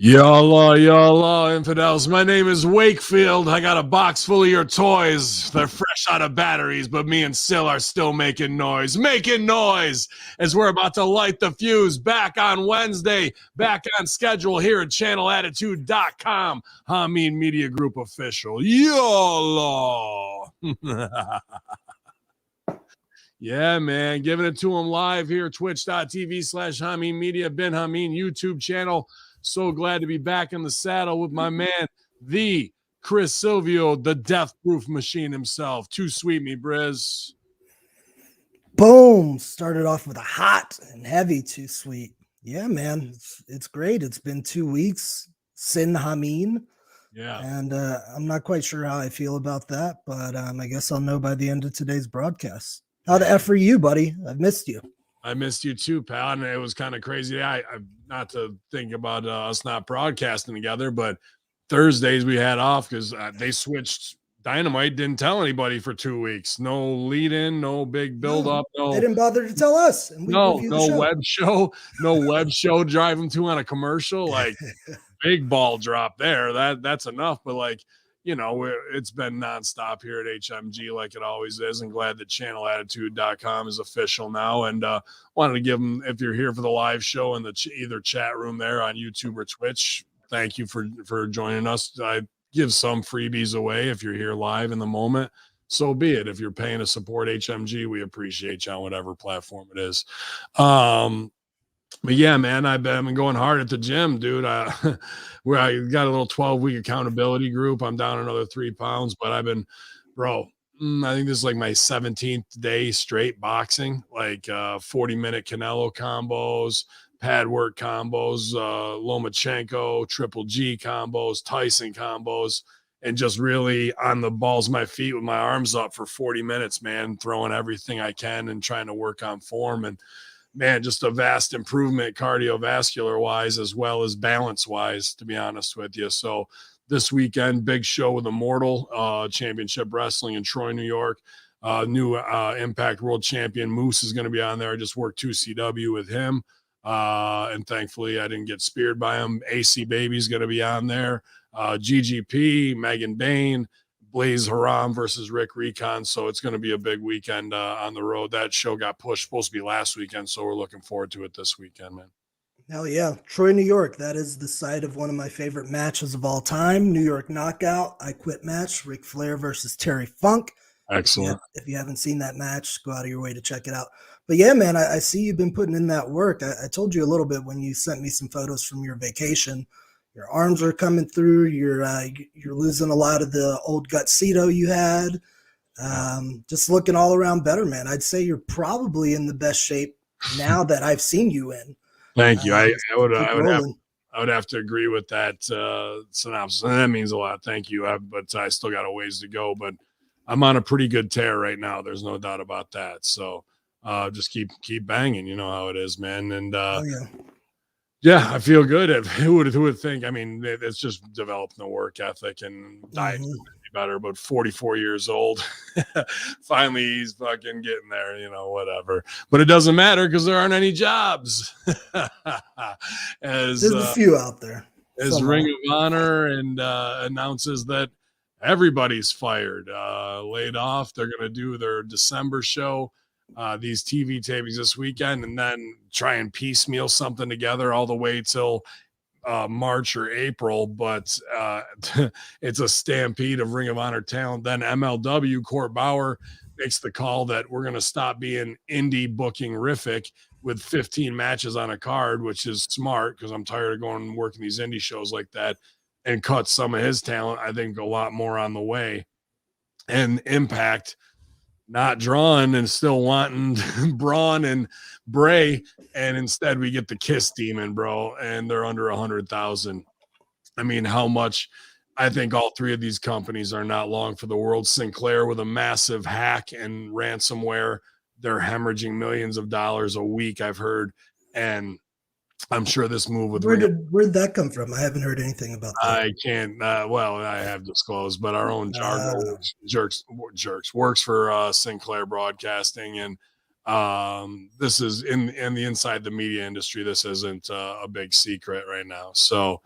Y'all, infidels. My name is Wakefield. I got a box full of your toys. They're fresh out of batteries, but me and Sil are still making noise. Making noise as we're about to light the fuse back on Wednesday, back on schedule here at channelattitude.com. Hamin Media Group official. YOLO. Yeah, man. Giving it to them live here, twitch.tv/Hamin Media, Ben Hamin YouTube channel. So glad to be back in the saddle with my man, the Chris Silvio, the death proof machine himself. Too sweet, me, Briz. Boom. Started off with a hot and heavy Too Sweet. Yeah, man. It's great. It's been 2 weeks. Sin Hamin. Yeah. And I'm not quite sure how I feel about that, but I guess I'll know by the end of today's broadcast. How the F are you, buddy? I've missed you. I missed you too, pal. And it was kind of crazy. I not to think about us not broadcasting together, but Thursdays we had off because they switched Dynamite. Didn't tell anybody for 2 weeks. No lead in, no big build up. No, they didn't bother to tell us. And no web show, drive them to on a commercial. Like big ball drop there. That's enough. But like, you know, it's been nonstop here at HMG like it always is, and glad that channelattitude.com is official now. And wanted to give them, if you're here for the live show in the either chat room there on YouTube or Twitch, thank you for joining us. I give some freebies away if you're here live in the moment. So be it. If you're paying to support HMG, we appreciate you on whatever platform it is. But yeah, man, I've been going hard at the gym, dude. Where I got a little 12-week accountability group. I'm down another 3 pounds, but I've been, bro, I think this is like my 17th day straight boxing, like 40-minute Canelo combos, pad work combos, Lomachenko, Triple G combos, Tyson combos, and just really on the balls of my feet with my arms up for 40 minutes, man, throwing everything I can and trying to work on form. And man, just a vast improvement cardiovascular wise, as well as balance wise, to be honest with you. So this weekend, big show with Immortal Championship Wrestling in Troy, New York. New Impact World Champion Moose is going to be on there. I just worked 2CW with him. And thankfully I didn't get speared by him. AC Baby's going to be on there. GGP, Megan Bain, Blaze Haram versus Rick Recon. So it's going to be a big weekend on the road. That show got pushed, supposed to be last weekend. So we're looking forward to it this weekend, man. Hell yeah. Troy, New York. That is the site of one of my favorite matches of all time. New York Knockout, I Quit match, Ric Flair versus Terry Funk. Excellent. If you haven't seen that match, go out of your way to check it out. But yeah, man, I see you've been putting in that work. I told you a little bit when you sent me some photos from your vacation. Your arms are coming through. You're losing a lot of the old gutsito you had. Just looking all around better, man. I'd say you're probably in the best shape now that I've seen you in. Thank you. I would have to agree with that synopsis. And that means a lot. Thank you. But I still got a ways to go. But I'm on a pretty good tear right now. There's no doubt about that. So just keep banging. You know how it is, man. And yeah, I feel good. Who would think? I mean, it's just developing the work ethic and diet better. But 44 years old, finally he's fucking getting there. You know, whatever. But it doesn't matter because there aren't any jobs. There's a few out there. As Ring of Honor and announces that everybody's fired, laid off. They're going to do their December show. These TV tapings this weekend, and then try and piecemeal something together all the way till March or April. But it's a stampede of Ring of Honor talent. Then MLW, Court Bauer makes the call that we're going to stop being indie booking rific with 15 matches on a card, which is smart because I'm tired of going and working these indie shows like that, and cut some of his talent. I think a lot more on the way. And Impact not drawing and still wanting Braun and Bray, and instead we get the Kiss Demon, bro, and they're under 100,000. I mean, how much? I think all three of these companies are not long for the world. Sinclair with a massive hack and ransomware, they're hemorrhaging millions of dollars a week, I've heard, and I'm sure this move with where'd that come from? I haven't heard anything about that. I can't. Well, I have disclosed, but our own Jargo works for Sinclair Broadcasting, and this is in the inside the media industry. This isn't a big secret right now. So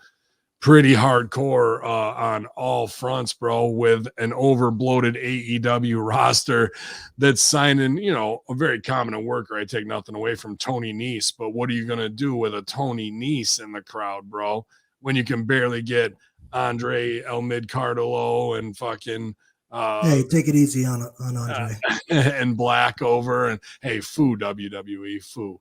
pretty hardcore on all fronts, bro, with an over bloated AEW roster that's signing, a very competent worker. I take nothing away from Tony Nese, but what are you going to do with a Tony Nese in the crowd, bro, when you can barely get Andre El Midcardolo and fucking Hey, take it easy on Andre. and Black over, and hey, foo WWE, foo.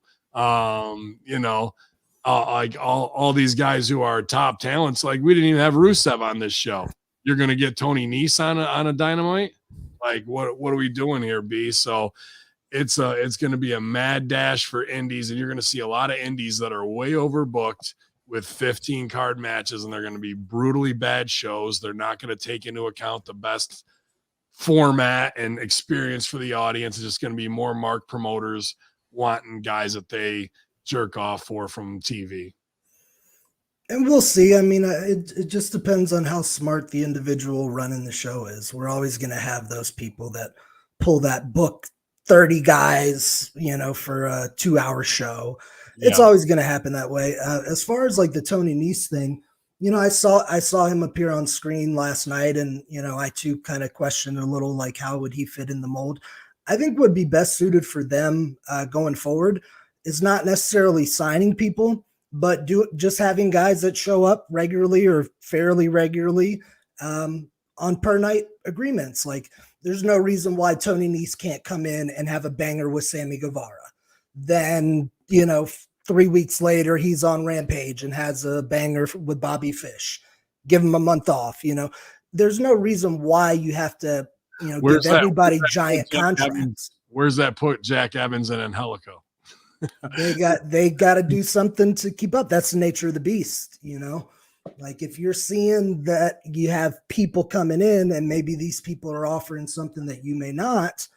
Like all these guys who are top talents. Like we didn't even have Rusev on this show. You're gonna get Tony Nese on a Dynamite. Like what are we doing here, B? So it's gonna be a mad dash for indies, and you're gonna see a lot of indies that are way overbooked with 15 card matches, and they're gonna be brutally bad shows. They're not gonna take into account the best format and experience for the audience. It's just going to be more mark promoters wanting guys that they jerk off for from TV. And we'll see. I mean, it just depends on how smart the individual running the show is. We're always going to have those people that pull that book 30 guys, for a 2-hour show. Yeah. It's always going to happen that way. As far as like the Tony Nese thing, I saw him appear on screen last night, and I too kind of questioned a little, like, how would he fit in the mold? I think would be best suited for them going forward is not necessarily signing people, but just having guys that show up regularly or fairly regularly on per night agreements. Like, there's no reason why Tony Nese can't come in and have a banger with Sammy Guevara. Then 3 weeks later, he's on Rampage and has a banger with Bobby Fish. Give him a month off. There's no reason why you have to, give everybody giant contracts. Where's that put Jack Evans and Angelico? They got to do something to keep up. That's the nature of the beast. Like if you're seeing that you have people coming in and maybe these people are offering something that you may not,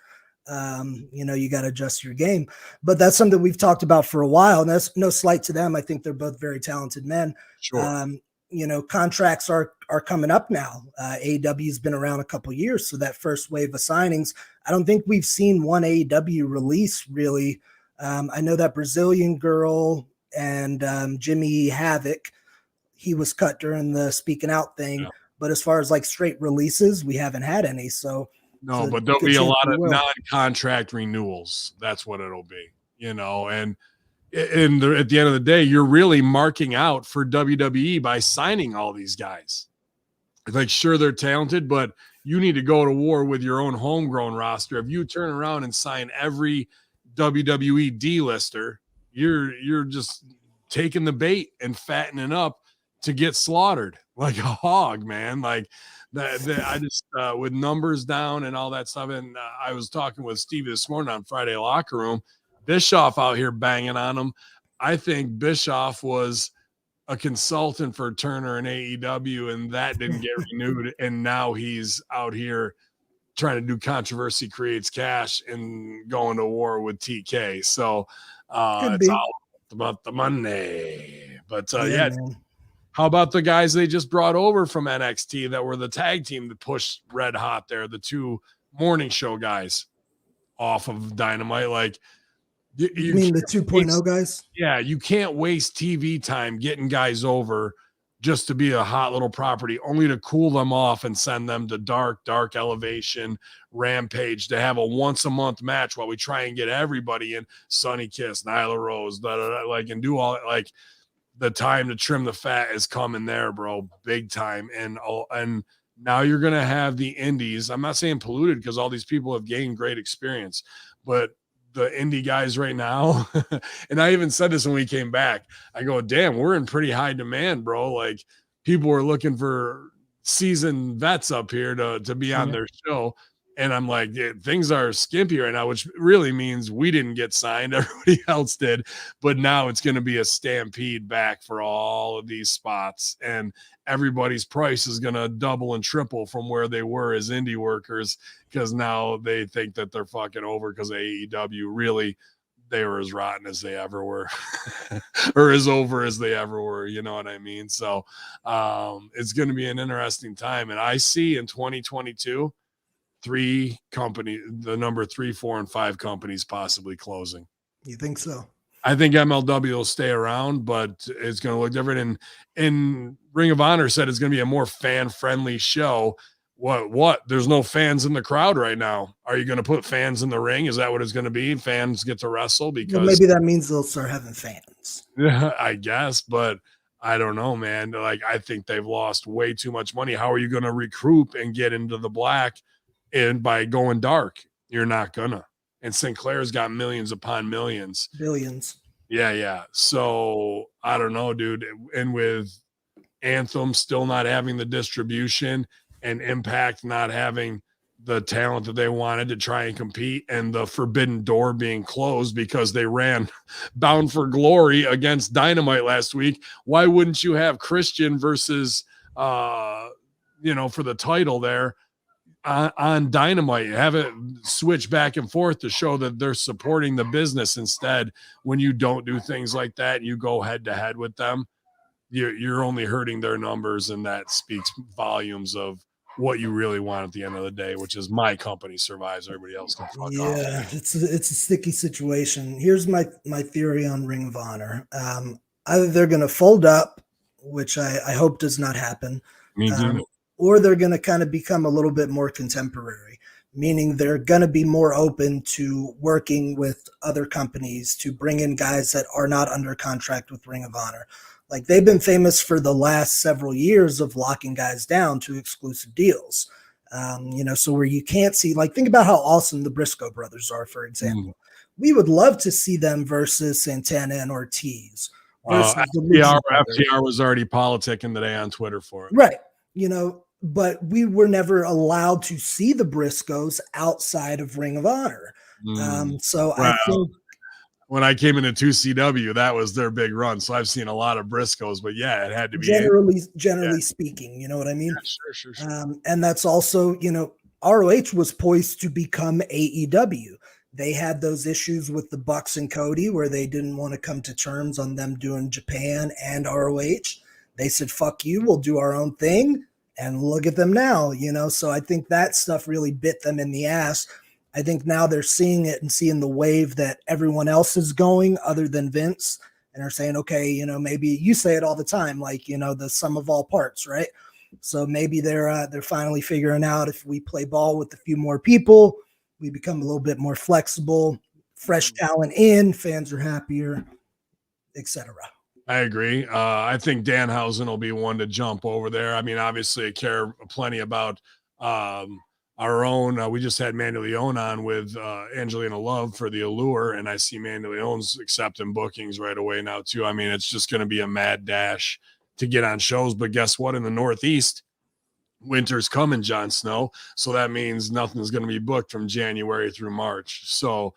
you got to adjust your game. But that's something we've talked about for a while, and that's no slight to them. I think they're both very talented men. Sure. Contracts are coming up now. AEW's been around a couple of years, so that first wave of signings, I don't think we've seen one AEW release really. I know that Brazilian girl and Jimmy Havoc, he was cut during the speaking out thing. Yeah. But as far as like straight releases, we haven't had any. No, but there'll be a lot of non-contract renewals. That's what it'll be, and at the end of the day, you're really marking out for WWE by signing all these guys. Like, sure, they're talented, but you need to go to war with your own homegrown roster. If you turn around and sign every WWE D-lister, you're just taking the bait and fattening up to get slaughtered like a hog, man. Like, I just with numbers down and all that stuff. And I was talking with Stevie this morning on Friday Locker Room. Bischoff out here banging on him. I think Bischoff was a consultant for Turner and AEW, and that didn't get renewed. And now he's out here trying to do controversy creates cash and going to war with TK. So it's all about the money. But yeah. How about the guys they just brought over from NXT that were the tag team that pushed red hot there, the two morning show guys off of Dynamite? Like, you mean the 2.0 guys? Yeah, you can't waste TV time getting guys over just to be a hot little property, only to cool them off and send them to dark Elevation, Rampage to have a once a month match while we try and get everybody in. Sunny Kiss, Nyla Rose, like, and do all like. The time to trim the fat is coming there, bro, big time. And now you're going to have the indies. I'm not saying polluted because all these people have gained great experience, but the indie guys right now, and I even said this when we came back, I go, damn, we're in pretty high demand, bro. Like, people are looking for seasoned vets up here to be on their show. And I'm like, yeah, things are skimpy right now, which really means we didn't get signed. Everybody else did. But now it's going to be a stampede back for all of these spots. And everybody's price is going to double and triple from where they were as indie workers, because now they think that they're fucking over because AEW really, they were as rotten as they ever were or as over as they ever were. You know what I mean? So it's going to be an interesting time. And I see in 2022, 3 companies, the number 3, 4, and 5 companies possibly closing. You think so? I think MLW will stay around, but it's going to look different. And Ring of Honor said it's going to be a more fan friendly show. What? There's no fans in the crowd right now. Are you going to put fans in the ring? Is that what it's going to be? Fans get to wrestle Well, because maybe that means they'll start having fans. I guess, but I don't know, man. Like, I think they've lost way too much money. How are you going to recoup and get into the black and by going dark? You're not gonna. And Sinclair's got millions upon millions. Billions. Yeah. So I don't know, dude. And with Anthem still not having the distribution and Impact not having the talent that they wanted to try and compete, and the forbidden door being closed because they ran Bound for Glory against Dynamite last week. Why wouldn't you have Christian versus for the title there on Dynamite, have it switch back and forth to show that they're supporting the business? Instead, when you don't do things like that and you go head to head with them, you're only hurting their numbers, and that speaks volumes of what you really want at the end of the day, which is my company survives, everybody else can fuck off. Yeah, it's a sticky situation. Here's my theory on Ring of Honor. Either they're going to fold up, which I hope does not happen, or they're going to kind of become a little bit more contemporary, meaning they're going to be more open to working with other companies to bring in guys that are not under contract with Ring of Honor. Like, they've been famous for the last several years of locking guys down to exclusive deals. So where you can't see, like, think about how awesome the Briscoe brothers are, for example. We would love to see them versus Santana and Ortiz. FTR was already politicking today on Twitter for it. Right. But we were never allowed to see the Briscoes outside of Ring of Honor. I think when I came into 2CW, that was their big run. So I've seen a lot of Briscoes, but yeah, it had to be generally speaking, you know what I mean? Yeah, sure. And that's also, ROH was poised to become AEW. They had those issues with the Bucks and Cody where they didn't want to come to terms on them doing Japan and ROH. They said, fuck you, we'll do our own thing. And look at them now, So I think that stuff really bit them in the ass. I think now they're seeing it and seeing the wave that everyone else is going other than Vince, and are saying, okay, maybe you say it all the time, like, the sum of all parts, right? So maybe they're finally figuring out, if we play ball with a few more people, we become a little bit more flexible, fresh talent in, fans are happier, etc. I agree. I think Danhausen will be one to jump over there. I mean, obviously I care plenty about our own. We just had Mandy Leon on with Angelina Love for the Allure, and I see Mandy Leon's accepting bookings right away now too. I mean, it's just going to be a mad dash to get on shows. But guess what? In the Northeast, winter's coming, Jon Snow. So that means nothing's going to be booked from January through March. So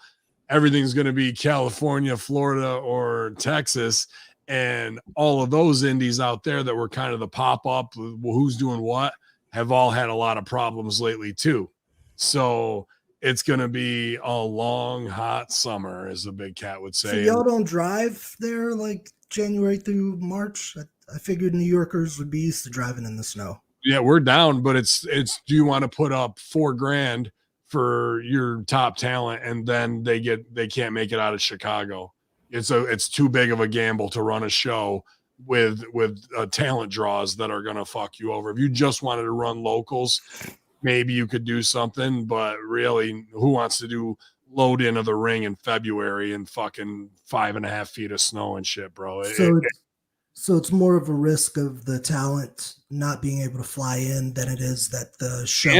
everything's going to be California, Florida, or Texas. And all of those indies out there that were kind of the pop-up, who's doing what, have all had a lot of problems lately too. So it's going to be a long, hot summer, as the big cat would say. So y'all don't drive there like January through March? I figured New Yorkers would be used to driving in the snow. Yeah, we're down, but it's do you want to put up $4,000 for your top talent and then they can't make it out of Chicago? It's too big of a gamble to run a show with talent draws that are going to fuck you over. If you just wanted to run locals, maybe you could do something, but really, who wants to do load into the ring in February and fucking 5.5 feet of snow and shit, bro? So it's more of a risk of the talent not being able to fly in than it is that the show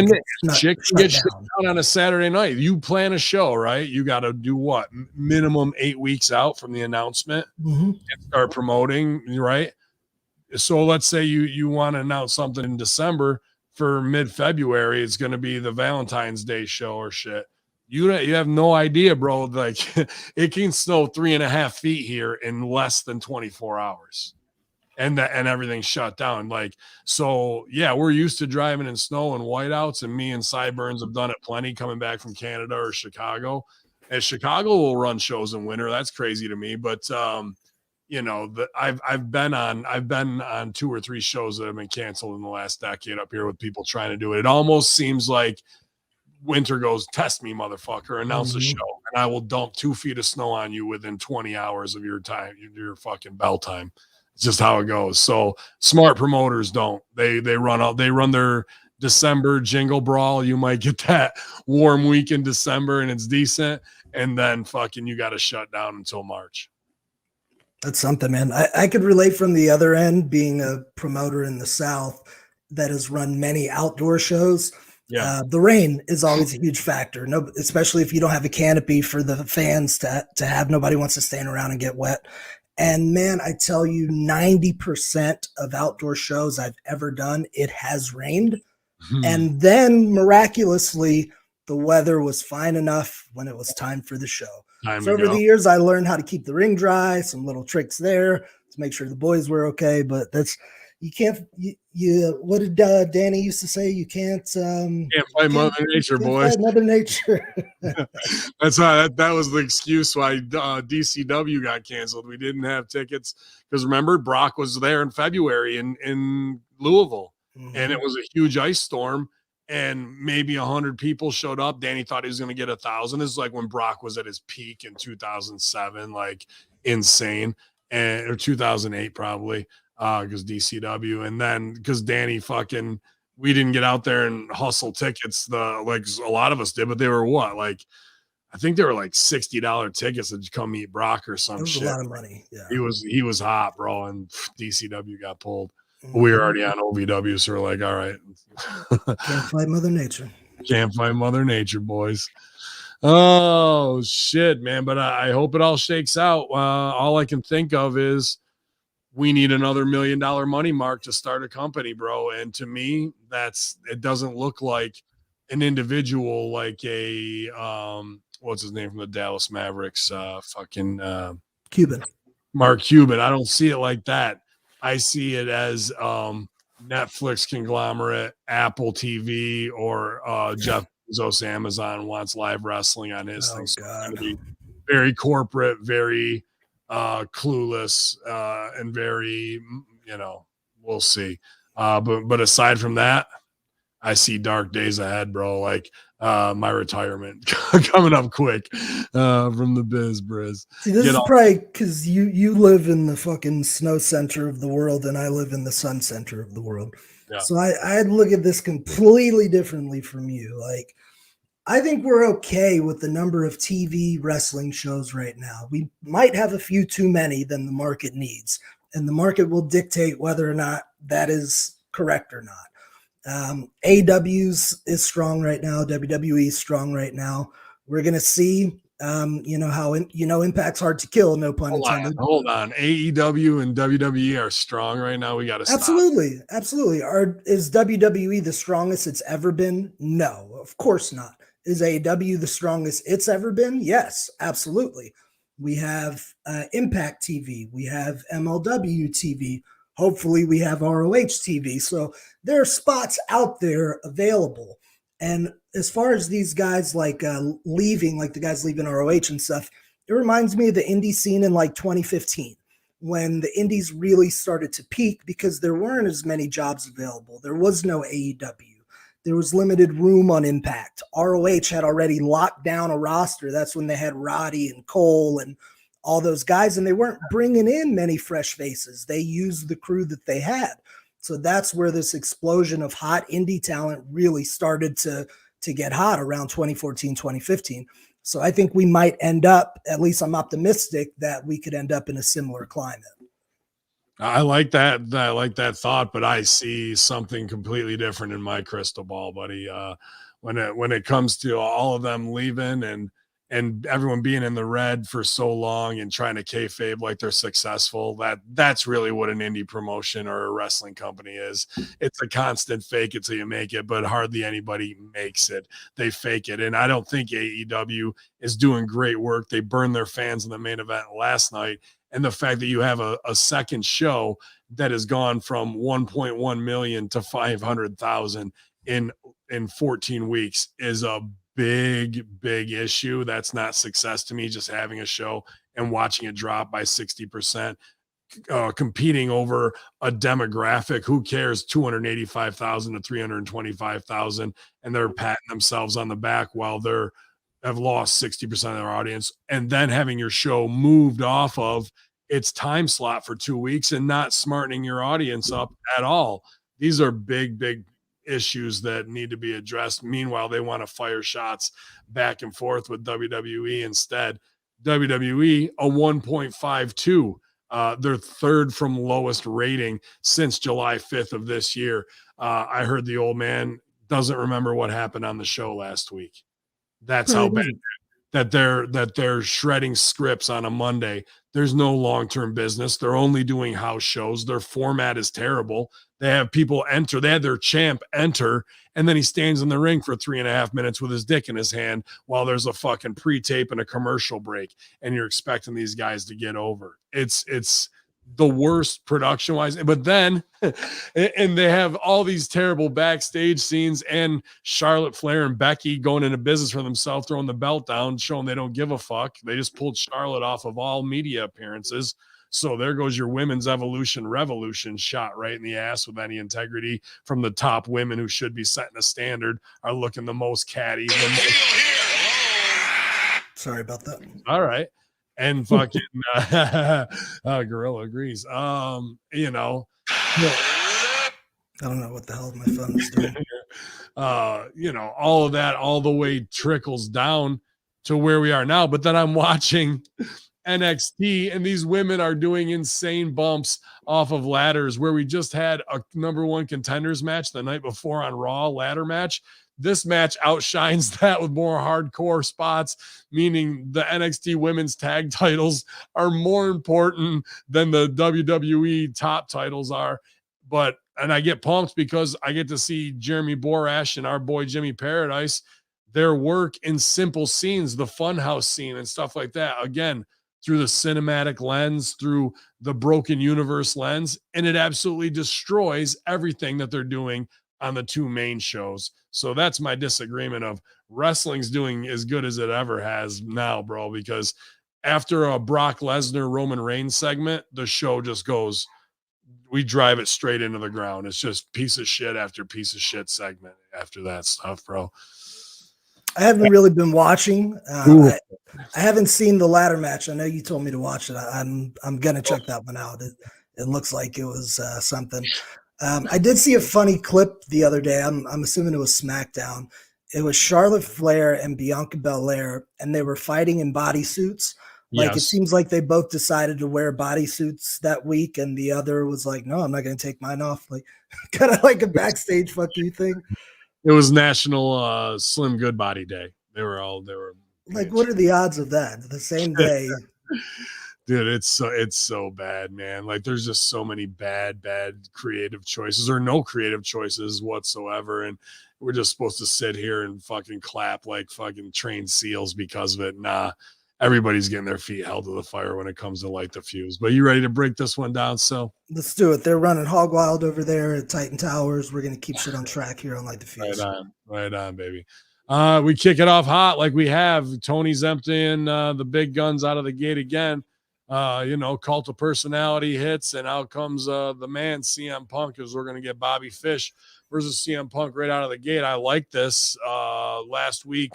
gets shut down on a Saturday night. You plan a show, right? You got to do what? Minimum 8 weeks out from the announcement and start promoting, right? So let's say you want to announce something in December for mid-February. It's going to be the Valentine's Day show or shit. You have no idea, bro. Like, it can snow 3.5 feet here in less than 24 hours. And everything's shut down. Like, so yeah, we're used to driving in snow and whiteouts, and me and Sideburns have done it plenty coming back from Canada or Chicago. And Chicago will run shows in winter. That's crazy to me. But I've been on 2 or 3 shows that have been canceled in the last decade up here with people trying to do it. It almost seems like winter goes, test me, motherfucker, announce a show. and I will dump 2 feet of snow on you within 20 hours of your time, your fucking bell time. It's just how it goes. So smart promoters don't. They run their December jingle brawl. You might get that warm week in December and it's decent, and then fucking you got to shut down until March. That's something, man. I could relate from the other end, being a promoter in the South that has run many outdoor shows. Yeah. The rain is always a huge factor, no, especially if you don't have a canopy for the fans to have. Nobody wants to stand around and get wet. And man, I tell you, 90% of outdoor shows I've ever done, it has rained. And then miraculously, the weather was fine enough when it was time for the show. So over the years, I learned how to keep the ring dry, some little tricks there to make sure the boys were okay. But that's, you can't, what did Danny used to say? You can't fight Mother Nature, boys. Fight Mother Nature. That's how that was the excuse why DCW got canceled. We didn't have tickets because remember, Brock was there in February in Louisville, and it was a huge ice storm. And maybe 100 people showed up. Danny thought he was going to get 1,000. This is like when Brock was at his peak in 2007, like insane, or 2008 probably, because DCW. And then because Danny we didn't get out there and hustle tickets, like a lot of us did, but they were what, like I think they were like $60 tickets to come meet Brock or some shit. A lot of money. Yeah, he was hot, bro, and DCW got pulled. We were already on OVW, so we're like, all right. Can't fight Mother Nature. Can't fight Mother Nature, boys. Oh, shit, man. But I hope it all shakes out. All I can think of is we need another $1 million money mark to start a company, bro. And to me, it doesn't look like an individual like a, what's his name from the Dallas Mavericks? Cuban. Mark Cuban. I don't see it like that. I see it as Netflix conglomerate, Apple TV, or Jeff Bezos Amazon wants live wrestling on his thing. So it's going to be very corporate, very clueless, and very, we'll see. But aside from that, I see dark days ahead, bro. Like my retirement coming up quick from the biz, Briz. See, this is probably because you live in the fucking snow center of the world and I live in the sun center of the world. Yeah. So I look at this completely differently from you. Like, I think we're okay with the number of TV wrestling shows right now. We might have a few too many than the market needs, and the market will dictate whether or not that is correct or not. AEW is strong right now. WWE is strong right now. We're going to see, how Impact's hard to kill, no pun intended. Hold on. AEW and WWE are strong right now. We got to stop. Absolutely. Is WWE the strongest it's ever been? No, of course not. Is AEW the strongest it's ever been? Yes, absolutely. We have Impact TV. We have MLW TV. Hopefully we have ROH TV. So there are spots out there available. And as far as these guys leaving, like the guys leaving ROH and stuff, it reminds me of the indie scene in like 2015 when the indies really started to peak because there weren't as many jobs available. There was no AEW. There was limited room on Impact. ROH had already locked down a roster. That's when they had Roddy and Cole and all those guys, and they weren't bringing in many fresh faces. They used the crew that they had. So that's where this explosion of hot indie talent really started to get hot around 2014, 2015. So I think we might end up, at least I'm optimistic, that we could end up in a similar climate. I like that. I like that thought, but I see something completely different in my crystal ball, buddy. When it comes to all of them leaving and everyone being in the red for so long and trying to kayfabe like they're successful, that's really what an indie promotion or a wrestling company is. It's a constant fake it till you make it, but hardly anybody makes it. They fake it. And I don't think AEW is doing great work. They burned their fans in the main event last night. And the fact that you have a second show that has gone from 1.1 million to 500,000 in 14 weeks is a big issue. That's not success to me, just having a show and watching it drop by 60%, competing over a demographic. Who cares? 285,000 to 325,000. And they're patting themselves on the back while they're have lost 60% of their audience, and then having your show moved off of its time slot for 2 weeks and not smartening your audience up at all. These are big, big issues that need to be addressed. Meanwhile, they want to fire shots back and forth with WWE instead. WWE, a 1.52. Their third from lowest rating since July 5th of this year. I heard the old man doesn't remember what happened on the show last week. That's how bad that they're shredding scripts on a Monday. There's no long-term business. They're only doing house shows. Their format is terrible. They have people enter. They had their champ enter, and then he stands in the ring for 3.5 minutes with his dick in his hand while there's a fucking pre-tape and a commercial break, and you're expecting these guys to get over. It's the worst production wise, but then and they have all these terrible backstage scenes and Charlotte Flair and Becky going into business for themselves, throwing the belt down, showing they don't give a fuck. They just pulled Charlotte off of all media appearances. So there goes your women's evolution revolution, shot right in the ass with any integrity from the top women who should be setting a standard, are looking the most catty. Sorry about that. All right. And fucking Gorilla agrees. You know, I don't know what the hell my phone is doing. You know, all of that all the way trickles down to where we are now. But then I'm watching NXT, and these women are doing insane bumps off of ladders, where we just had a number one contenders match the night before on Raw, ladder match. This match outshines that with more hardcore spots, meaning the NXT women's tag titles are more important than the WWE top titles are. And I get pumped because I get to see Jeremy Borash and our boy Jimmy Paradise, their work in simple scenes, the Funhouse scene and stuff like that. Again, through the cinematic lens, through the broken universe lens, and it absolutely destroys everything that they're doing on the two main shows. So that's my disagreement of wrestling's doing as good as it ever has now, bro, because after a Brock Lesnar Roman Reigns segment, the show just goes, we drive it straight into the ground. It's just piece of shit after piece of shit segment after that stuff, bro. I haven't really been watching. I haven't seen the ladder match. I know you told me to watch it. I'm gonna check that one out. It looks like it was something. I did see a funny clip the other day. I'm assuming it was SmackDown. It was Charlotte Flair and Bianca Belair, and they were fighting in bodysuits. Like, yes. It seems like they both decided to wear bodysuits that week, and the other was like, no, I'm not going to take mine off. Like, kind of like a backstage fuck you thing. It was National Slim Good Body Day. They were like, what are the odds of that? The same day. Dude, it's so bad, man. Like, there's just so many bad creative choices or no creative choices whatsoever. And we're just supposed to sit here and fucking clap like fucking trained seals because of it. Nah, everybody's getting their feet held to the fire when it comes to light the fuse. But you ready to break this one down? So let's do it. They're running hog wild over there at Titan Towers. We're going to keep shit on track here on Light the Fuse. Right on, baby. We kick it off hot like we have. Tony's emptying the big guns out of the gate again. Cult of personality hits, and out comes the man CM Punk, because we're going to get Bobby Fish versus CM Punk right out of the gate. I like this. Last week,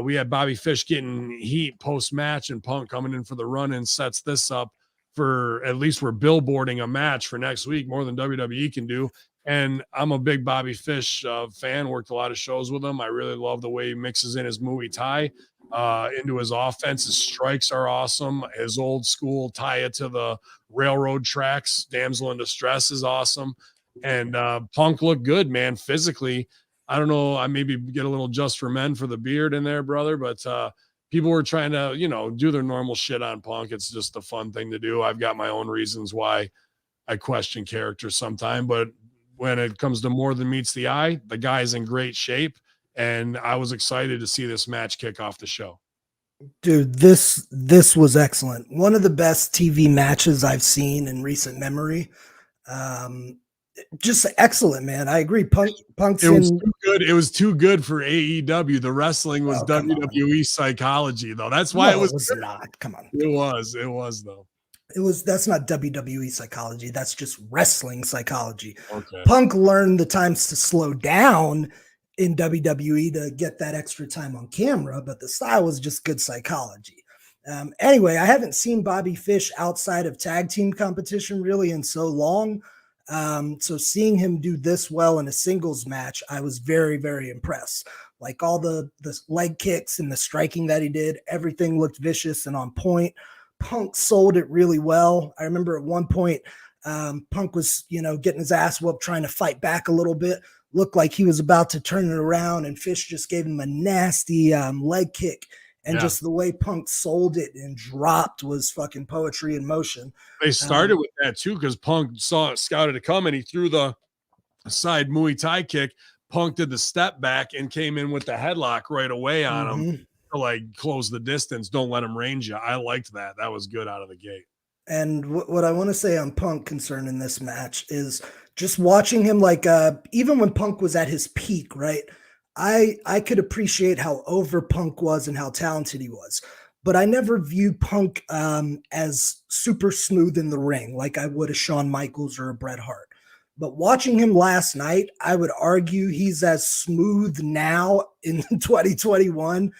we had Bobby Fish getting heat post-match, and Punk coming in for the run-in sets this up for, at least we're billboarding a match for next week, more than WWE can do. And I'm a big Bobby Fish fan, worked a lot of shows with him. I really love the way he mixes in his Muay Thai into his offense. His strikes are awesome. His old school tie it to the railroad tracks, damsel in distress, is awesome. And Punk looked good, man, physically. I don't know, I maybe get a little just for men for the beard in there, brother, but people were trying to, do their normal shit on Punk. It's just a fun thing to do. I've got my own reasons why I question characters sometime, but when it comes to more than meets the eye, the guy's in great shape. And I was excited to see this match kick off the show. Dude, this was excellent. One of the best TV matches I've seen in recent memory. Just excellent, man. I agree. Punk's too good. It was too good for AEW. The wrestling was WWE psychology, though. That's why it was not. Come on. It was though. That's not WWE psychology. That's just wrestling psychology. Okay. Punk learned the times to slow down in WWE to get that extra time on camera, but the style was just good psychology. Anyway, I haven't seen Bobby Fish outside of tag team competition really in so long. So seeing him do this well in a singles match, I was very, very impressed. Like all the leg kicks and the striking that he did, everything looked vicious and on point. Punk sold it really well. I remember at one point, Punk was, getting his ass whooped, trying to fight back a little bit. Looked like he was about to turn it around, and Fish just gave him a nasty leg kick. And just the way Punk sold it and dropped was fucking poetry in motion. They started with that too, because Punk scouted it coming. He threw the side Muay Thai kick. Punk did the step back and came in with the headlock right away on him to like close the distance. Don't let him range you. I liked that. That was good out of the gate. And what I want to say on Punk concerning this match is just watching him, like even when Punk was at his peak, right? I could appreciate how over Punk was and how talented he was, but I never viewed Punk as super smooth in the ring like I would a Shawn Michaels or a Bret Hart. But watching him last night, I would argue he's as smooth now in 2021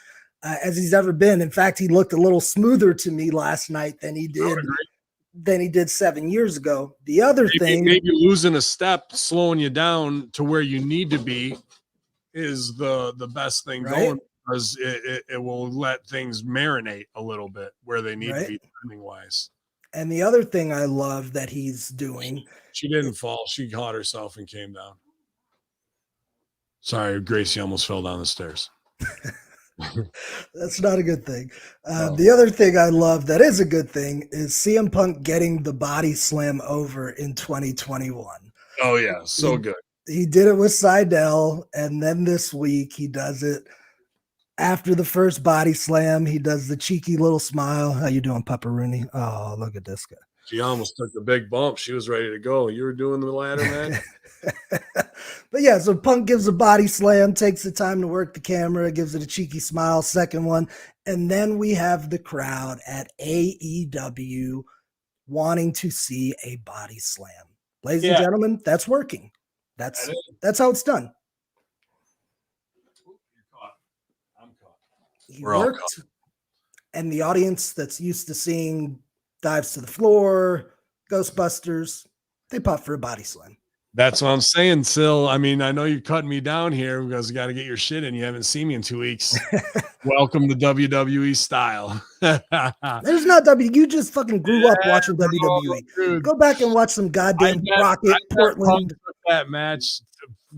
as he's ever been. In fact, he looked a little smoother to me last night than he did 7 years ago. The other thing, maybe losing a step, slowing you down to where you need to be, is the best thing going, because it will let things marinate a little bit where they need to be timing wise. And the other thing I love that he's doing, she didn't fall, she caught herself and came down. Sorry, Gracie almost fell down the stairs. That's not a good thing. The other thing I love that is a good thing is CM Punk getting the body slam over in 2021. Oh yeah, so good. He did it with Seidel, and then this week he does it after the first body slam. He does the cheeky little smile. How you doing, Papa Rooney? Oh, look at this guy. She almost took the big bump. She was ready to go. You were doing the ladder match? But yeah, so Punk gives a body slam, takes the time to work the camera, gives it a cheeky smile, second one, and then we have the crowd at AEW wanting to see a body slam. Ladies and gentlemen, that's working. That's how it's done. You're caught. I'm caught. He worked, and the audience that's used to seeing dives to the floor, Ghostbusters, they pop for a body slam. That's what I'm saying, Sil. I mean, I know you're cutting me down here because you got to get your shit in. You haven't seen me in 2 weeks. Welcome to WWE style. There's not WWE. You just fucking grew up watching WWE. Dude. Go back and watch some goddamn Rocket, Portland. That match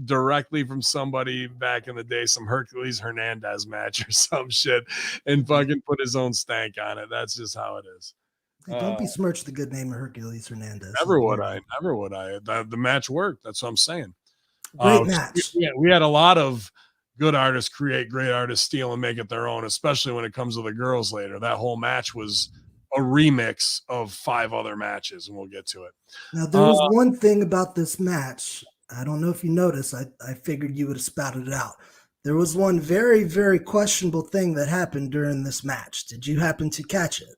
directly from somebody back in the day, some Hercules Hernandez match or some shit, and fucking put his own stank on it. That's just how it is. Hey, don't besmirch the good name of Hercules Hernandez. Never would I. The match worked. That's what I'm saying. Great match. We had a lot of good artists create great artists, steal and make it their own, especially when it comes to the girls later. That whole match was a remix of 5 other matches, and we'll get to it. Now, there was one thing about this match. I don't know if you noticed. I figured you would have spouted it out. There was one very, very questionable thing that happened during this match. Did you happen to catch it?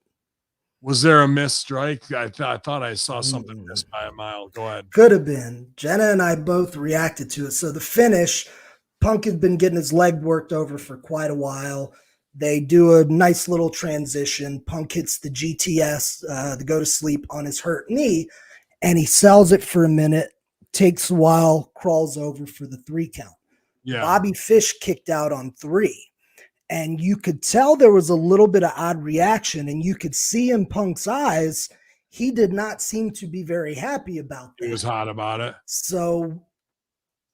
Was there a missed strike? I thought I saw something missed by a mile. Go ahead. Could have been. Jenna and I both reacted to it. So the finish, Punk had been getting his leg worked over for quite a while. They do a nice little transition. Punk hits the GTS, the go to sleep on his hurt knee, and he sells it for a minute, takes a while, crawls over for the 3 count. Yeah. Bobby Fish kicked out on 3. And you could tell there was a little bit of odd reaction, and you could see in Punk's eyes, he did not seem to be very happy about that. He was hot about it. So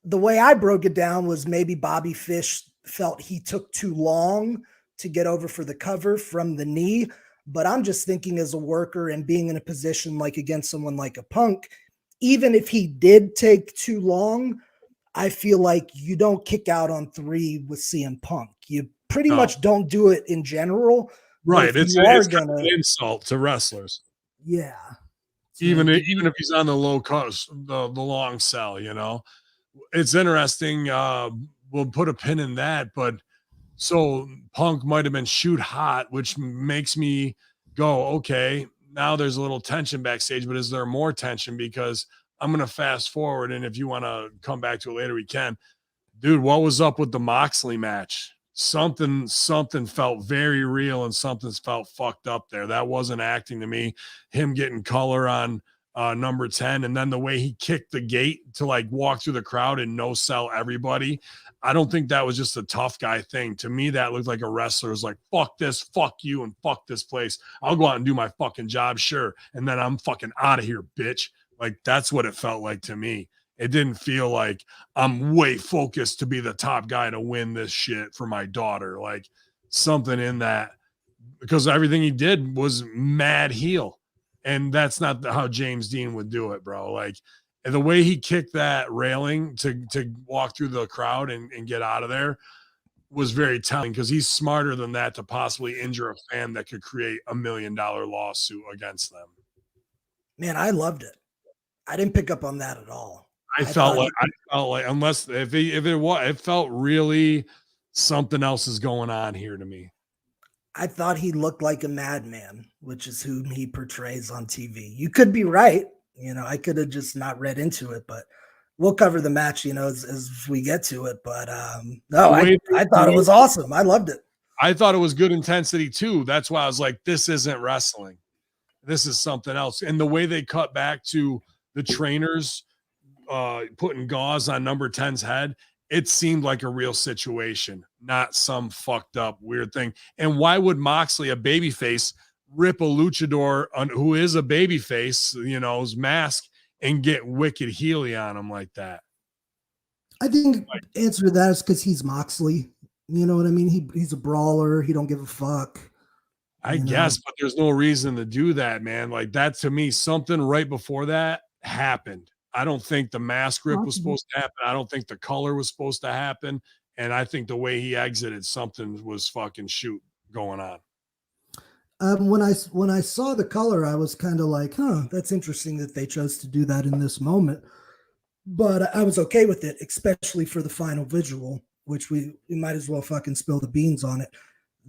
the way I broke it down was maybe Bobby Fish felt he took too long to get over for the cover from the knee. But I'm just thinking as a worker and being in a position like against someone like a Punk, even if he did take too long, I feel like you don't kick out on 3 with CM Punk. You pretty much don't do it in general. Right. It's an insult to wrestlers. Yeah. So even if he's on the low cost, the long sell, it's interesting. We'll put a pin in that, but so Punk might have been shoot hot, which makes me go, okay, now there's a little tension backstage, but is there more tension? Because I'm going to fast forward. And if you want to come back to it later, we can. Dude, what was up with the Moxley match? Something felt very real and something felt fucked up there. That wasn't acting to me. Him getting color on number 10, and then the way he kicked the gate to like walk through the crowd and no sell everybody. I don't think that was just a tough guy thing. To me, that looked like a wrestler was like, fuck this, fuck you, and fuck this place. I'll go out and do my fucking job, sure. And then I'm fucking out of here, bitch. Like, that's what it felt like to me. It didn't feel like I'm way focused to be the top guy to win this shit for my daughter. Like, something in that, because everything he did was mad heel. And that's not how James Dean would do it, bro. Like, the way he kicked that railing to walk through the crowd and get out of there was very telling, because he's smarter than that to possibly injure a fan that could create $1 million lawsuit against them. Man, I loved it. I didn't pick up on that at all. I felt like unless if it felt really something else is going on here to me. I thought he looked like a madman, which is whom he portrays on TV. You could be right. You know, I could have just not read into it, but we'll cover the match, you know, as we get to it. But no, I thought it was awesome. I loved it. I thought it was good intensity too. That's why I was like, this isn't wrestling. This is something else. And the way they cut back to the trainers putting gauze on number 10's head, it seemed like a real situation, not some fucked up weird thing. And why would Moxley, a babyface, rip a luchador who is a babyface, you know, his mask, and get wicked heely on him like that? I think the answer to that is because he's Moxley. You know what I mean? He's a brawler. He don't give a fuck. I guess, but there's no reason to do that, man. Like, that to me, something right before that happened. I don't think the mask rip was supposed to happen. I don't think the color was supposed to happen. And I think the way he exited, something was fucking shoot going on. When I saw the color, I was kind of like, huh, that's interesting that they chose to do that in this moment. But I was okay with it, especially for the final visual, which we might as well fucking spill the beans on it.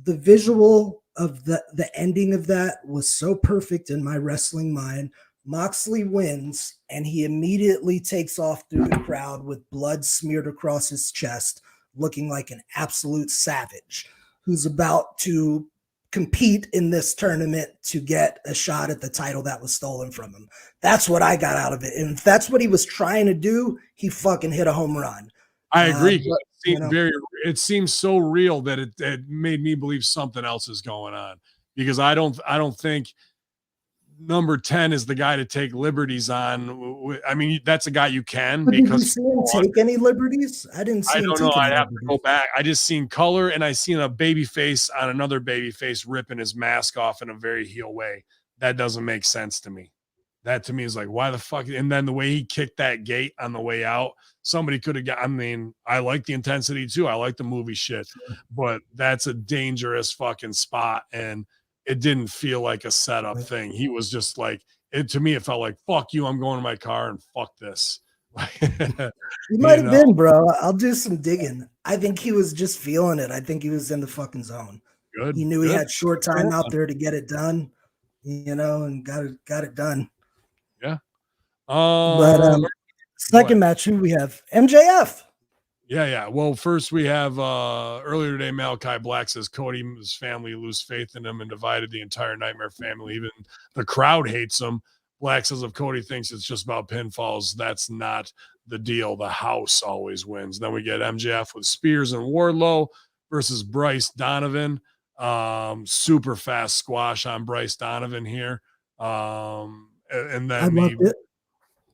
The visual of the ending of that was so perfect in my wrestling mind. Moxley wins, and he immediately takes off through the crowd with blood smeared across his chest, looking like an absolute savage who's about to compete in this tournament to get a shot at the title that was stolen from him. That's what I got out of it. And if that's what he was trying to do, he fucking hit a home run. I agree. It seems so real that it made me believe something else is going on, because I don't think number 10 is the guy to take liberties on. I mean, that's a guy you can. But because did you see him take any liberties? I didn't see him. I don't know. I'd have to go back. I just seen color, and I seen a baby face on another baby face ripping his mask off in a very heel way. That doesn't make sense to me. That to me is like, why the fuck? And then the way he kicked that gate on the way out, somebody could have got, I mean, I like the intensity too. I like the movie shit, but that's a dangerous fucking spot. And it didn't feel like a setup thing. He was just like, to me, it felt like, fuck you, I'm going to my car and fuck this. He might have been, bro. I'll do some digging. I think he was just feeling it. I think he was in the fucking zone. Good. He knew he had short time out there to get it done, you know, and got it done. Yeah. But second match, who we have? MJF. Yeah. Well, first we have earlier today, Malachi Black says Cody's family lose faith in him and divided the entire Nightmare family. Even the crowd hates him. Black says if Cody thinks it's just about pinfalls, that's not the deal. The house always wins. Then we get MJF with Spears and Wardlow versus Bryce Donovan. Super fast squash on Bryce Donovan here. And then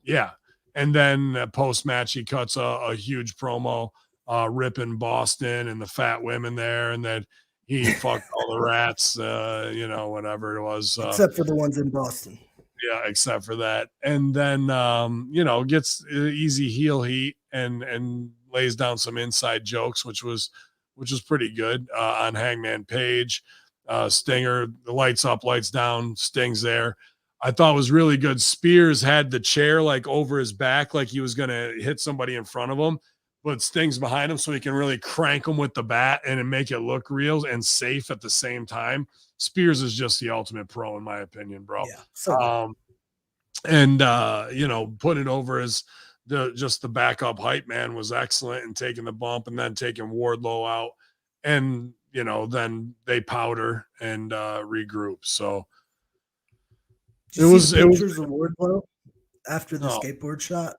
yeah. And then post-match, he cuts a huge promo, ripping Boston and the fat women there, and that he fucked all the rats, you know, whatever it was. Except for the ones in Boston. Yeah, except for that. And then, you know, gets easy heel heat and lays down some inside jokes, which was pretty good on Hangman Page. Stinger, the lights up, lights down, Sting's there. I thought it was really good. Spears had the chair like over his back, like he was going to hit somebody in front of him, but Sting's behind him so he can really crank him with the bat and make it look real and safe at the same time. Spears is just the ultimate pro, in my opinion, bro. Yeah. So and, you know, put it over as just the backup hype man was excellent and taking the bump and then taking Wardlow out. And, you know, then they powder and regroup. So Did you see the pictures of Wardlow after the skateboard shot?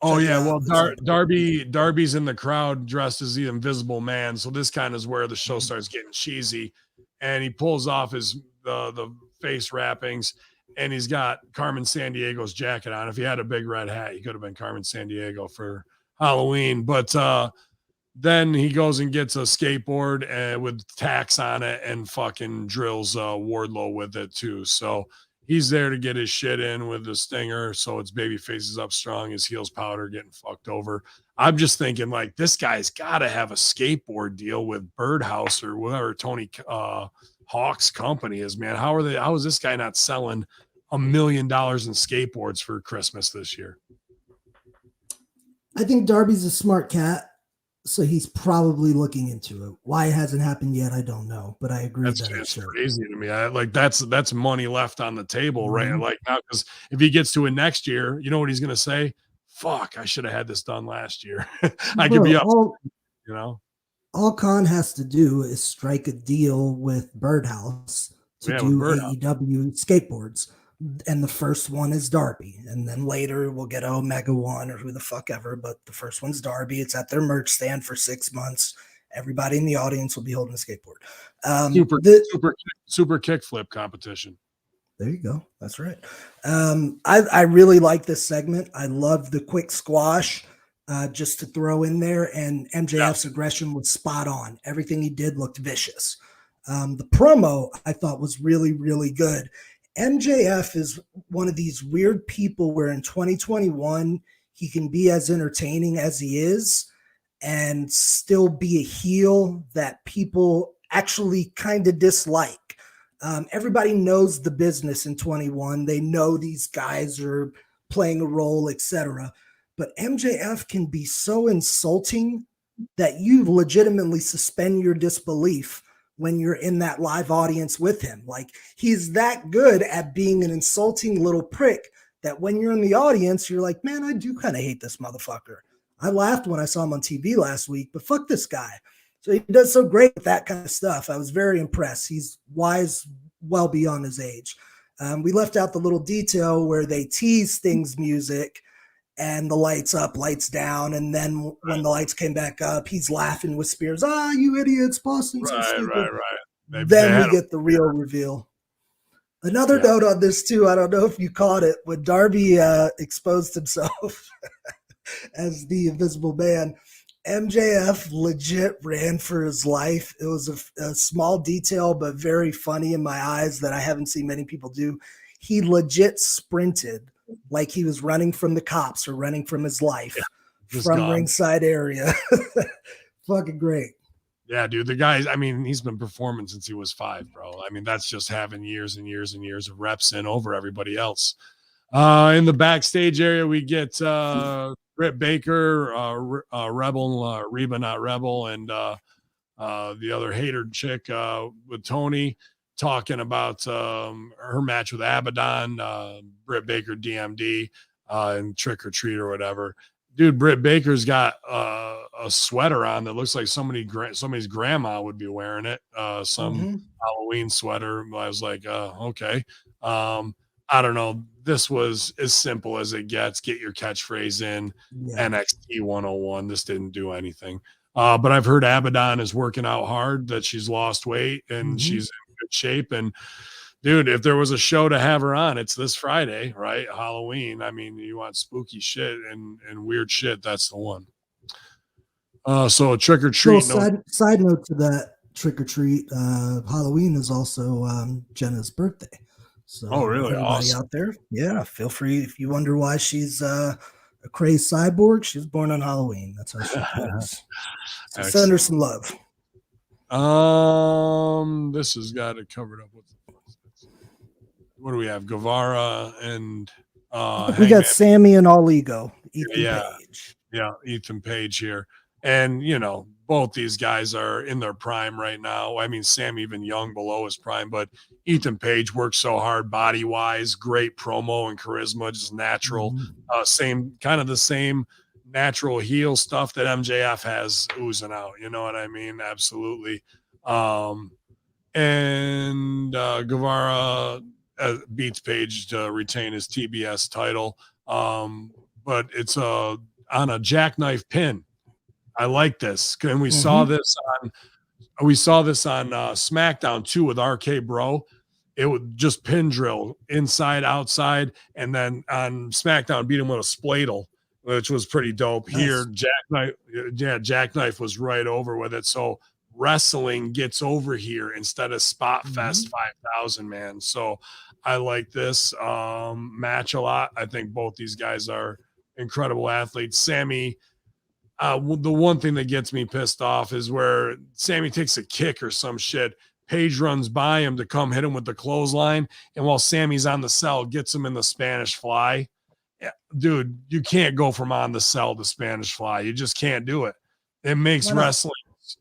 Oh yeah, well Darby's in the crowd dressed as the Invisible Man, so this kind of is where the show starts getting cheesy, and he pulls off his the face wrappings, and he's got Carmen Sandiego's jacket on. If he had a big red hat, he could have been Carmen Sandiego for Halloween. But then he goes and gets a skateboard with tacks on it and fucking drills Wardlow with it too. So he's there to get his shit in with the stinger. So it's baby faces up strong, his heels powder, getting fucked over. I'm just thinking, like, this guy's got to have a skateboard deal with Birdhouse or whatever Tony Hawk's company is, man. How is this guy not selling $1 million in skateboards for Christmas this year? I think Darby's a smart cat, so he's probably looking into it. Why it hasn't happened yet, I don't know, but I agree that's crazy to me. That's money left on the table, right? Like now, because if he gets to it next year, you know what he's going to say? Fuck, I should have had this done last year. Could be up, you know. All Khan has to do is strike a deal with Birdhouse to do AEW skateboards. And the first one is Darby. And then later we'll get Omega One or who the fuck ever. But the first one's Darby. It's at their merch stand for 6 months. Everybody in the audience will be holding a skateboard. Super kickflip competition. There you go. That's right. I really like this segment. I love the quick squash. Just to throw in there, and MJF's aggression was spot on. Everything he did looked vicious. The promo I thought was really, really good. MJF is one of these weird people where in 2021 he can be as entertaining as he is and still be a heel that people actually kind of dislike. Everybody knows the business in 21. They know these guys are playing a role, etc. But MJF can be so insulting that you legitimately suspend your disbelief when you're in that live audience with him. Like, he's that good at being an insulting little prick that when you're in the audience, you're like, man, I do kind of hate this motherfucker. I laughed when I saw him on TV last week, but fuck this guy. So he does so great with that kind of stuff. I was very impressed. He's wise, well beyond his age. We left out the little detail where they tease Sting's music and the lights up, lights down. And then when the lights came back up, he's laughing with Spears. Ah, you idiots, Boston's so stupid. Right. Then we get the real reveal. Another note on this too, I don't know if you caught it, when Darby exposed himself as the Invisible Man, MJF legit ran for his life. It was a small detail, but very funny in my eyes that I haven't seen many people do. He legit sprinted like he was running from the cops or running from his life from ringside area. Fucking great. Yeah, dude, the guy, I mean, he's been performing since he was 5, bro. I mean, that's just having years and years and years of reps in over everybody else. In the backstage area, we get Britt Baker, Rebel, Reba, not Rebel, and the other hater chick with Tony talking about her match with Abaddon, Britt Baker, DMD, and Trick or Treat or whatever. Dude, Britt Baker's got a sweater on that looks like somebody's grandma would be wearing it. Halloween sweater. I was like, okay. I don't know. This was as simple as it gets. Get your catchphrase in. NXT 101. This didn't do anything. But I've heard Abaddon is working out hard, that she's lost weight and she's in good shape. And dude, if there was a show to have her on, it's this Friday, right? Halloween. I mean, you want spooky shit and weird shit, that's the one. So Trick or Treat. Side note to that, Trick or Treat, Halloween is also Jenna's birthday. So really? Everybody Awesome. out there, yeah, feel free. If you wonder why she's a crazed cyborg, she was born on Halloween. That's how she is. So send her some love. This has got it covered up. What do we have? Guevara and we got Sammy and All Ego. Ethan Page. Yeah, Ethan Page here. And, you know, both these guys are in their prime right now. I mean, Sam even young below his prime, but Ethan Page works so hard body wise, great promo and charisma, just natural. Same kind of the same natural heel stuff that MJF has oozing out. You know what I mean? Absolutely. And Guevara beats Page to retain his TBS title. But it's on a jackknife pin. I like this. And we saw this on SmackDown too with RK Bro. It would just pin drill inside, outside, and then on SmackDown beat him with a spladle, which was pretty dope. Nice. Here, Jackknife was right over with it. So wrestling gets over here instead of Spot Fest 5,000, man. So I like this match a lot. I think both these guys are incredible athletes. Sammy, the one thing that gets me pissed off is where Sammy takes a kick or some shit. Paige runs by him to come hit him with the clothesline, and while Sammy's on the cell, gets him in the Spanish Fly. Yeah, dude, you can't go from on the cell to Spanish Fly. You just can't do it. It makes wrestling.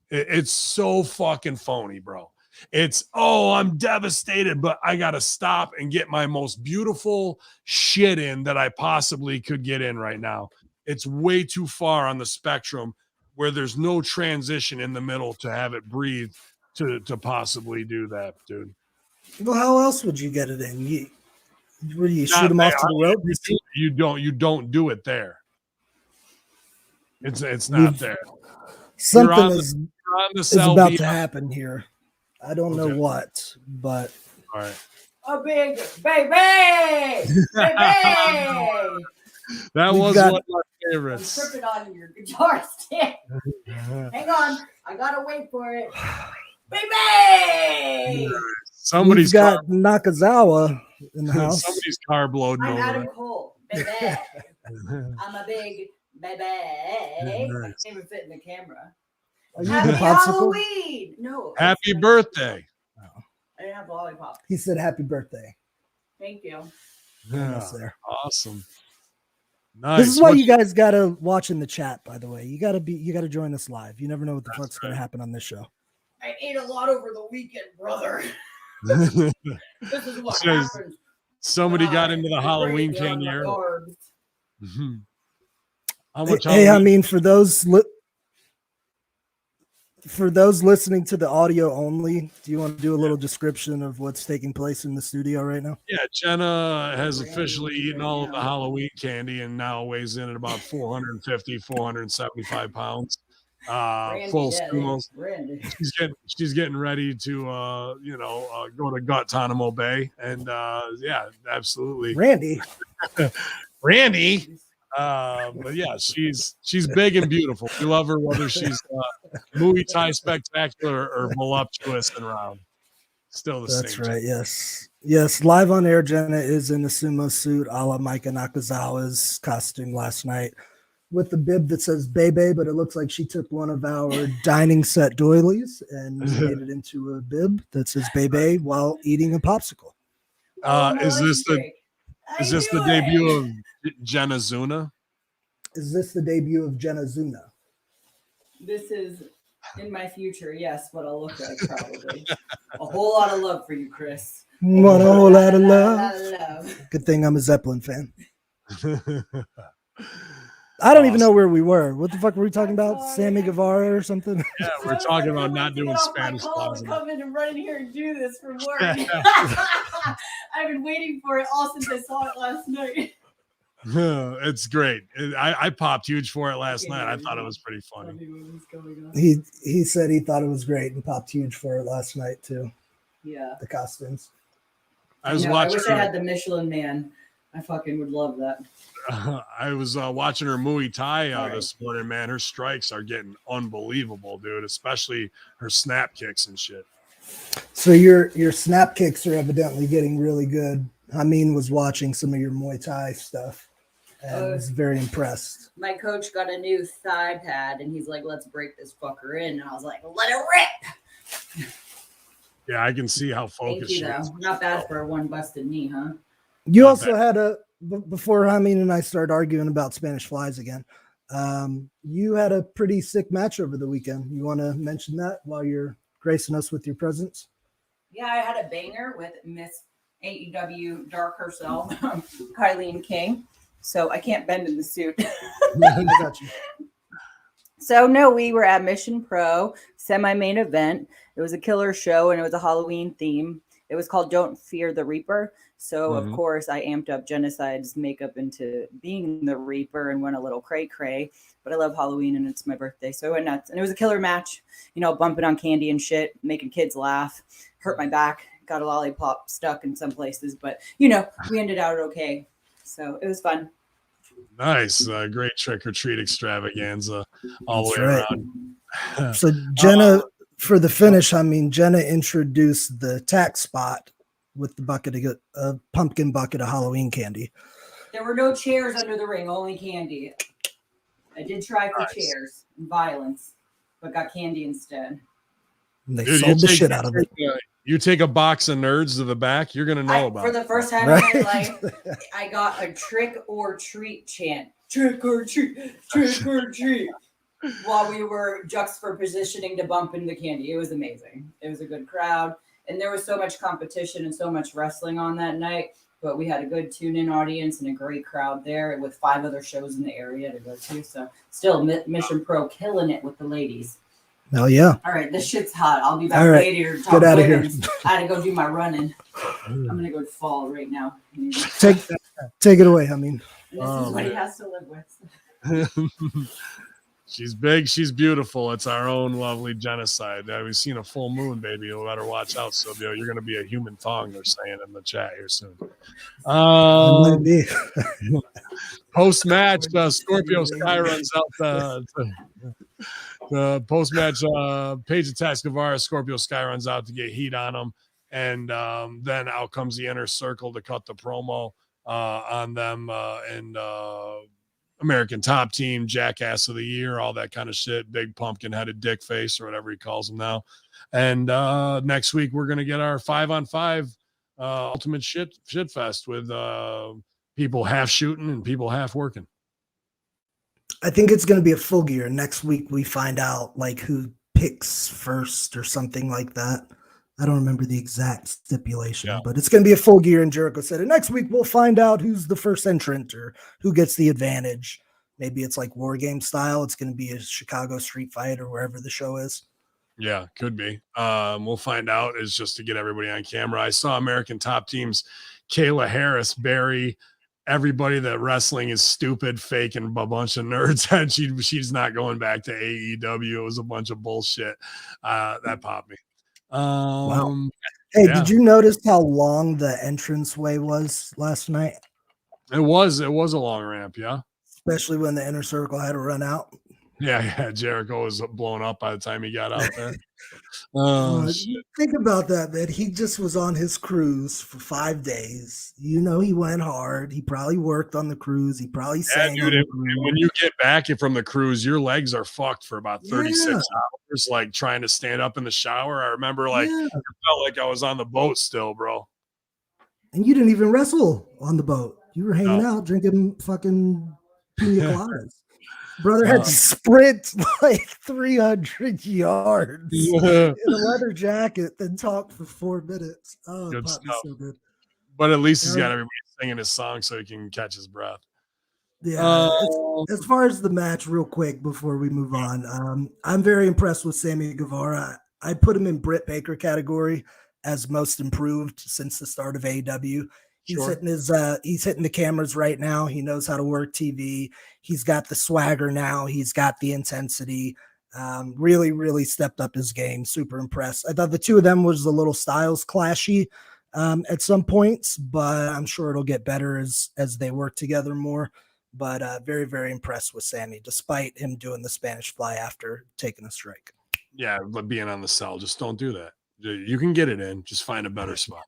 It's so fucking phony, bro. It's, oh, I'm devastated, but I got to stop and get my most beautiful shit in that I possibly could get in right now. It's way too far on the spectrum where there's no transition in the middle to have it breathe to possibly do that, dude. Well, how else would you get it in? You shoot him off to the rope? You don't do it there. It's not there. Something is about to happen here. I don't know what, but all right. A big baby! Baby! That was one of my favorites. I'm tripping on your guitar stick. Hang on. I gotta wait for it. Baby! Somebody's got Nakazawa in the house. Somebody's carb loading over. I'm Adam Cole. Baby. I'm a big baby. I can't even fit in the camera. Happy Halloween! No. Happy birthday. Oh. I didn't have lollipop. He said happy birthday. Thank you. Yeah, awesome. Nice. This is why you guys gotta watch in the chat, by the way. You gotta join us live. You never know what the fuck's gonna happen on this show. I ate a lot over the weekend, brother. This is what happens. Somebody got into the Halloween candy. How much? Hey, I mean, for those listening to the audio only, do you want to do a little description of what's taking place in the studio right now? Yeah, Jenna has officially eaten all of the Halloween candy and now weighs in at about 450, 475 pounds. Full school. She's getting ready to go to Guantanamo Bay, and yeah, absolutely. Randy. But yeah, she's big and beautiful. We love her whether she's Muay Thai spectacular or voluptuous and round. Still the same. That's right. Yes. Live on air, Jenna is in a sumo suit a la Micah Nakazawa's costume last night with the bib that says Bebe, but it looks like she took one of our dining set doilies and made it into a bib that says Bebe while eating a popsicle. Is this the debut of Jenna Zuna? Is this the debut of Jenna Zuna? This is in my future, yes, what I'll look like probably. A whole lot of love for you, Chris. What a whole lot of love. Good thing I'm a Zeppelin fan. I don't even know where we were. What the fuck were we talking about? Sammy Guevara or something? Yeah, we're talking about not doing Spanish Plaza. Come in and run in here and do this for work. I've been waiting for it all since I saw it last night. It's great. I popped huge for it last night. I thought it was pretty funny. He said he thought it was great and popped huge for it last night too. Yeah. The costumes. I wish I had the Michelin Man. I fucking would love that. I was watching her Muay Thai this morning, man. Her strikes are getting unbelievable, dude, especially her snap kicks and shit. So your snap kicks are evidently getting really good. Hamin was watching some of your Muay Thai stuff and was very impressed. My coach got a new thigh pad and he's like, let's break this fucker in. And I was like, let it rip. Yeah, I can see how focused she is. Not bad for one busted knee, huh? You also had before Hamin and I started arguing about Spanish flies again, You had a pretty sick match over the weekend. You want to mention that while you're gracing us with your presence? Yeah, I had a banger with Miss AEW Dark herself, Kylie King. So I can't bend in the suit. I got you. So no, we were at Mission Pro semi-main event. It was a killer show and it was a Halloween theme. It was called Don't Fear the Reaper. So of course I amped up Genocide's makeup into being the Reaper and went a little cray-cray. But I love Halloween and it's my birthday, so I went nuts. And it was a killer match, bumping on candy and shit, making kids laugh, hurt my back, got a lollipop stuck in some places, but we ended out okay. So it was fun. Nice. Great trick or treat extravaganza all the way around. So Jenna, for the finish, Jenna introduced the tack spot with the bucket of pumpkin bucket of Halloween candy. There were no chairs under the ring, only candy. I did try for chairs and violence, but got candy instead. And they sold the shit out of it. You take a box of nerds to the back, you're gonna know about it. For the first time in my life, I got a trick or treat chant. Trick or treat, trick or treat. While we were juxtapositioning to bump into candy. It was amazing. It was a good crowd. And there was so much competition and so much wrestling on that night. But we had a good tune-in audience and a great crowd there with 5 other shows in the area to go to. So still Mission Pro killing it with the ladies. Hell yeah. All right, this shit's hot. I'll be back later to talk. Get out of here. I had to go do my running. I'm going to go fall right now. Take it away, This is what he has to live with. She's big. She's beautiful. It's our own lovely Genocide. We've seen a full moon, baby. You better watch out, Silvio. You're going to be a human thong, they're saying in the chat here soon. Post-match, Scorpio Sky runs out the post-match Page attacks Guevara. Scorpio Sky runs out to get heat on him. And then out comes the Inner Circle to cut the promo on them and American Top Team, Jackass of the Year, all that kind of shit. Big pumpkin-headed dick face or whatever he calls them now. And next week we're going to get our 5-on-5 ultimate shit fest with people half shooting and people half working. I think it's going to be a full gear. Next week we find out like who picks first or something like that. I don't remember the exact stipulation, but it's going to be a full gear. And Jericho said, and next week we'll find out who's the first entrant or who gets the advantage. Maybe it's like War Game style. It's going to be a Chicago street fight or wherever the show is. Yeah, could be. We'll find out. Is just to get everybody on camera. I saw American Top Team's Kayla Harris bury everybody that wrestling is stupid, fake, and a bunch of nerds. And she's not going back to AEW. It was a bunch of bullshit. That popped me. Wow. Hey, did you notice how long the entranceway was last night? It was a long ramp, yeah. Especially when the Inner Circle had to run out. Yeah. Jericho was blown up by the time he got out there. Think about that, man. He just was on his cruise for 5 days. He went hard. He probably worked on the cruise. He probably sang. Dude, when you get back from the cruise, your legs are fucked for about 36 hours, like trying to stand up in the shower. I remember it felt like I was on the boat still, bro. And you didn't even wrestle on the boat. You were hanging out, drinking fucking pina coladas. Brother had to sprint like 300 yards in a leather jacket, then talk for 4 minutes. Oh, good stuff. So good. But at least he's got everybody singing his song so he can catch his breath. Yeah. As far as the match, real quick before we move on, I'm very impressed with Sammy Guevara. I put him in Britt Baker category as most improved since the start of AEW. He's hitting the cameras right now. He knows how to work TV. He's got the swagger now. He's got the intensity. Really, really stepped up his game. Super impressed. I thought the two of them was a little styles clashy at some points, but I'm sure it'll get better as they work together more. But very, very impressed with Sammy, despite him doing the Spanish fly after taking a strike. Yeah, but being on the cell, just don't do that. You can get it in. Just find a better spot.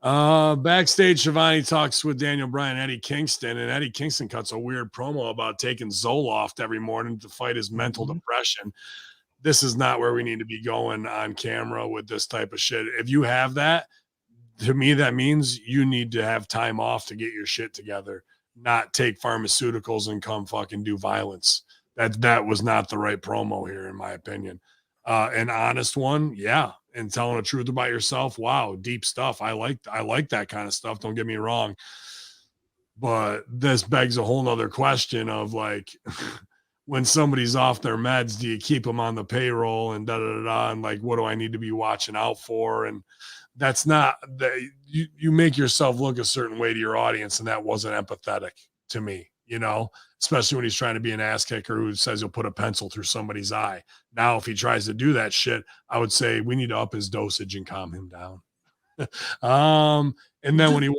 Backstage, Shivani talks with Daniel Bryan, Eddie Kingston, and Eddie Kingston cuts a weird promo about taking Zoloft every morning to fight his mental depression. This is not where we need to be going on camera with this type of shit. If you have that, to me, that means you need to have time off to get your shit together. not take pharmaceuticals and come fucking do violence. That was not the right promo here, in my opinion. An honest one, yeah, and telling the truth about yourself. Wow, deep stuff. I like that kind of stuff. Don't get me wrong. But this begs a whole nother question of like, when somebody's off their meds, do you keep them on the payroll and and like, what do I need to be watching out for? And that's not that you make yourself look a certain way to your audience, and that wasn't empathetic to me, especially when he's trying to be an ass kicker who says he'll put a pencil through somebody's eye. Now, if he tries to do that shit, I would say we need to up his dosage and calm him down. And then when he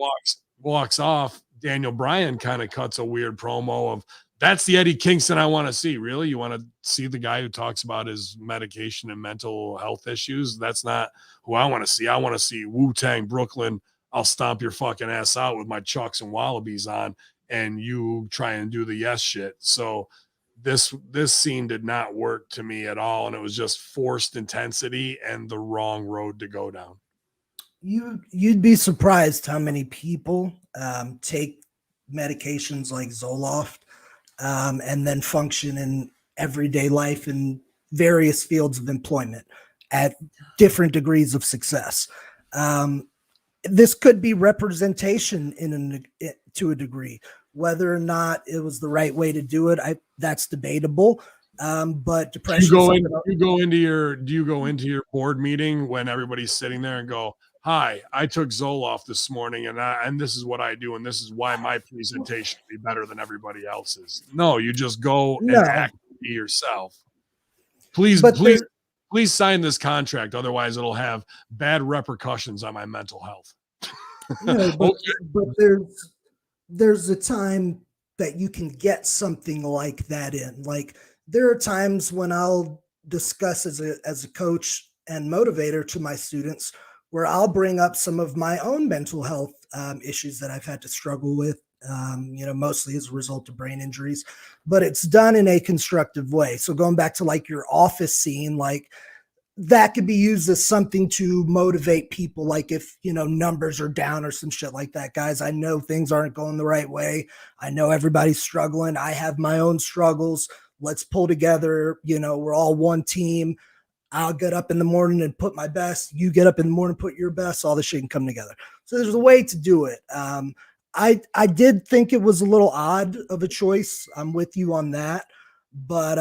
walks off, Daniel Bryan kind of cuts a weird promo of, that's the Eddie Kingston I want to see. Really? You want to see the guy who talks about his medication and mental health issues? That's not who I want to see. I want to see Wu-Tang Brooklyn. I'll stomp your fucking ass out with my Chucks and Wallabies on, and you try and do the yes shit. So this scene did not work to me at all, and it was just forced intensity and the wrong road to go down. You'd be surprised how many people take medications like Zoloft and then function in everyday life in various fields of employment at different degrees of success. This could be representation to a degree. Whether or not it was the right way to do it, that's debatable. But depression. Do you go into your board meeting when everybody's sitting there and go, "Hi, I took Zoloft this morning, and this is what I do, and this is why my presentation will be better than everybody else's." No, you just go and act and be yourself. Please sign this contract, otherwise it'll have bad repercussions on my mental health. But there's a time that you can get something like that in. Like, there are times when I'll discuss as a coach and motivator to my students where I'll bring up some of my own mental health issues that I've had to struggle with, mostly as a result of brain injuries, but it's done in a constructive way. So going back to like your office scene, like that could be used as something to motivate people. Like if, numbers are down or some shit like that, guys, I know things aren't going the right way. I know everybody's struggling. I have my own struggles. Let's pull together. We're all one team. I'll get up in the morning and put my best. You get up in the morning, put your best. All this shit can come together. So there's a way to do it. I did think it was a little odd of a choice. I'm with you on that, but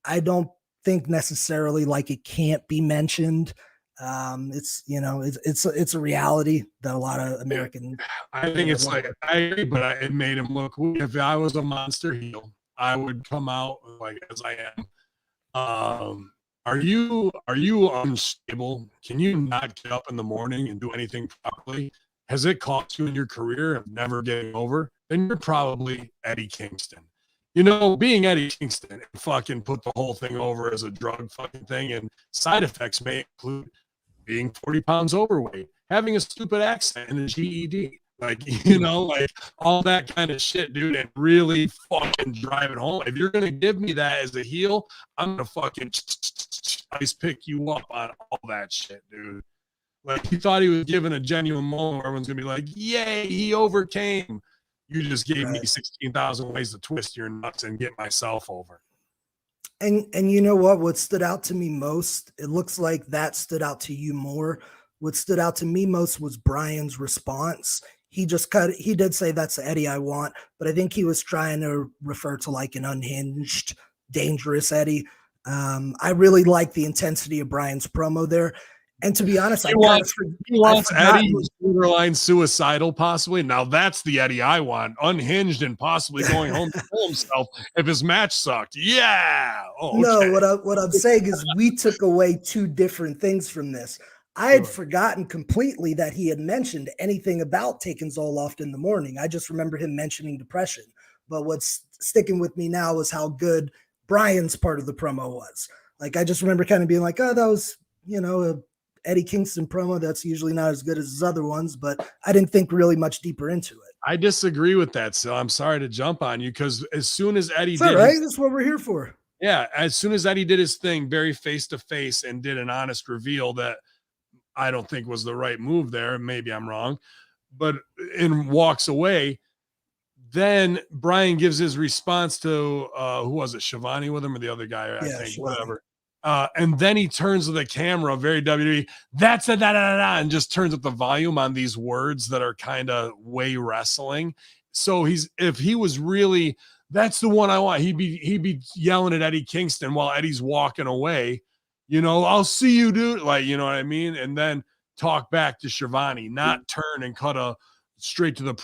I don't think necessarily like it can't be mentioned. It's a reality that a lot of American. I think it's like, I agree, but it made him look. If I was a monster heel, I would come out like as I am. Are you unstable? Can you not get up in the morning and do anything properly? Has it cost you in your career of never getting over? Then you're probably Eddie Kingston. Being Eddie Kingston and fucking put the whole thing over as a drug fucking thing, and side effects may include being 40 pounds overweight, having a stupid accent and a GED. Like, like all that kind of shit, dude, and really fucking drive it home. If you're going to give me that as a heel, I'm going to fucking ice pick you up on all that shit, dude. Like, he thought he was giving a genuine moment where everyone's going to be like, yay, he overcame. You just gave me 16,000 ways to twist your nuts and get myself over. And you know what stood out to me most? It looks like that stood out to you more. What stood out to me most was Brian's response. He did say that's the Eddie I want, but I think he was trying to refer to like an unhinged, dangerous Eddie. I really like the intensity of Brian's promo there. And to be honest, he wants Eddie who's borderline suicidal, possibly. Now that's the Eddie I want, unhinged and possibly going home to kill himself if his match sucked. Yeah. Oh, okay. No, what I'm saying is we took away two different things from this. I had forgotten completely that he had mentioned anything about taking Zoloft in the morning. I just remember him mentioning depression. But what's sticking with me now is how good Brian's part of the promo was. Like, I just remember kind of being like, oh, that was, a Eddie Kingston promo that's usually not as good as his other ones, but I didn't think really much deeper into it. I disagree with that, so I'm sorry to jump on you, because as soon as Eddie that's what we're here for. Yeah, as soon as Eddie did his thing very face-to-face and did an honest reveal that I don't think was the right move there, maybe I'm wrong, but and walks away, then Brian gives his response to who was it, Shivani with him or the other guy, I think, Shivani. Whatever. And then he turns to the camera, very WWE, that's a da-da-da-da, and just turns up the volume on these words that are kind of way wrestling. So if he was really, that's the one I want, he'd be yelling at Eddie Kingston while Eddie's walking away, you know, I'll see you, dude. Like, you know what I mean? And then talk back to Shivani, not turn and cut straight to the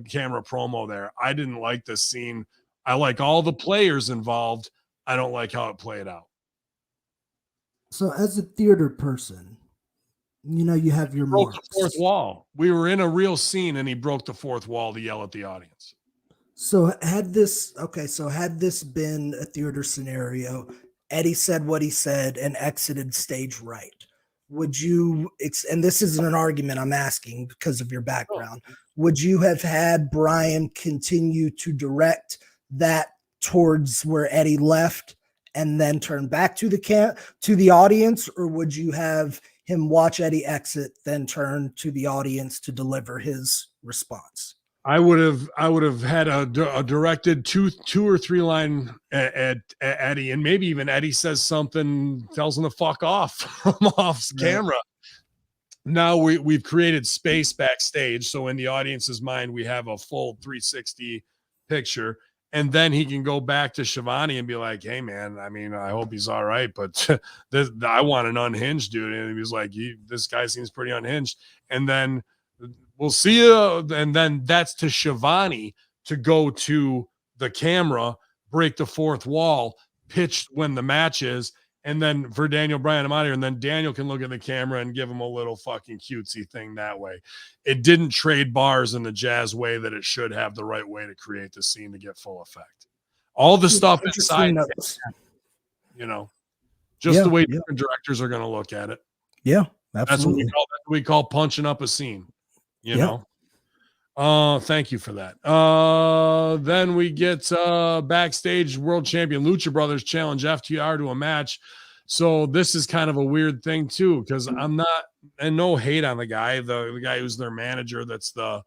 camera promo there. I didn't like this scene. I like all the players involved. I don't like how it played out. So as a theater person, you know, you have your broke marks. The fourth wall. We were in a real scene and he broke the fourth wall to yell at the audience. So had this been a theater scenario, Eddie said what he said and exited stage right, would you, and this isn't an argument I'm asking because of your background, would you have had Brian continue to direct that towards where Eddie left and then turn back to the audience, or would you have him watch Eddie exit, then turn to the audience to deliver his response? I would have had a directed two or three line at Eddie, and maybe even Eddie says something, tells him to fuck off off camera. Now we've created space backstage, so in the audience's mind we have a full 360 picture, and then he can go back to Shivani and be like, "Hey man, I mean, I hope he's all right, but I want an unhinged dude." And he was like, "This guy seems pretty unhinged," and then we'll see you. And then that's to Shivani to go to the camera, break the fourth wall, pitch when the match is. And then for Daniel Bryan, I'm out here. And then Daniel can look at the camera and give him a little fucking cutesy thing that way. It didn't trade bars in the Jazz way that it should have, the right way to create the scene to get full effect. All the stuff inside, you know, just the way different directors are going to look at it. Yeah, absolutely. That's what we call punching up a scene. You know, thank you for that. Then we get backstage. World champion Lucha Brothers challenge FTR to a match. So this is kind of a weird thing too, because I'm not, and no hate on the guy, the guy who's their manager. That's the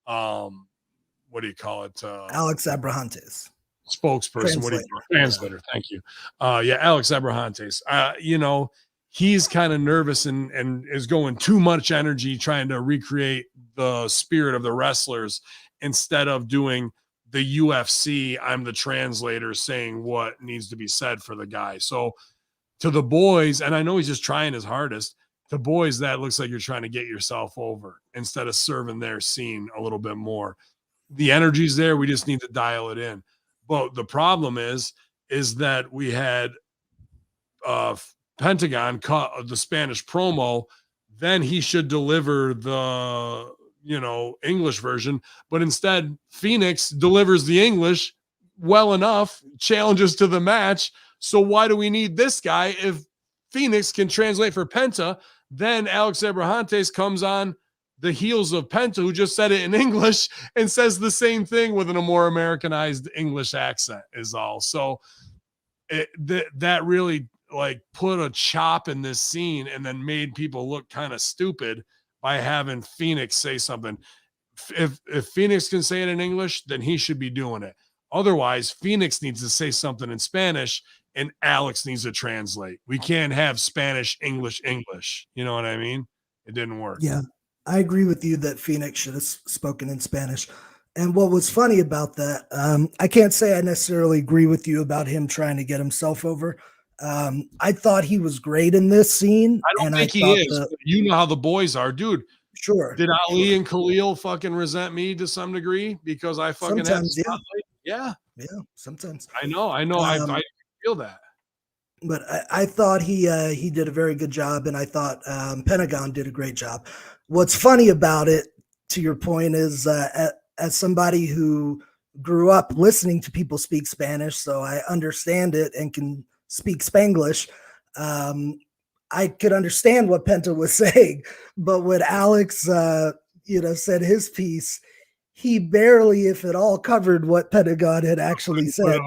what do you call it? Alex Abrahantes, spokesperson. What do you call it? Translator? Thank you. Alex Abrahantes. You know, he's kind of nervous and is going too much energy trying to recreate the spirit of the wrestlers instead of doing the UFC. I'm the translator saying what needs to be said for the guy. So to the boys, and I know he's just trying his hardest, to boys, that looks like you're trying to get yourself over instead of serving their scene a little bit more. The energy's there. We just need to dial it in. But the problem is that we had Pentagon cut the Spanish promo, then he should deliver the, you know, English version, but instead Phoenix delivers the English well enough, challenges to the match. So why do we need this guy if Phoenix can translate for Penta? Then Alex Abrahantes comes on the heels of Penta, who just said it in English, and says the same thing with a more Americanized English accent is all. So that really like put a chop in this scene and then made people look kind of stupid by having Phoenix say something. If Phoenix can say it in English, then he should be doing it. Otherwise, Phoenix needs to say something in Spanish and Alex needs to translate. We can't have Spanish, English. You know what I mean? It didn't work. Yeah, I agree with you that Phoenix should have spoken in Spanish. And what was funny about that, I can't say I necessarily agree with you about him trying to get himself over. I thought he was great in this scene. I don't think he is. You know how the boys are, dude. Sure. Did Ali and Khalil fucking resent me to some degree because I fucking sometimes, yeah, sometimes. I know. I feel that. But I thought he did a very good job, and I thought Pentagon did a great job. What's funny about it, to your point, is as somebody who grew up listening to people speak Spanish, so I understand it and can speak Spanglish. I could understand what Penta was saying, but when Alex, said his piece, he barely, if at all, covered what Pentagon had actually said.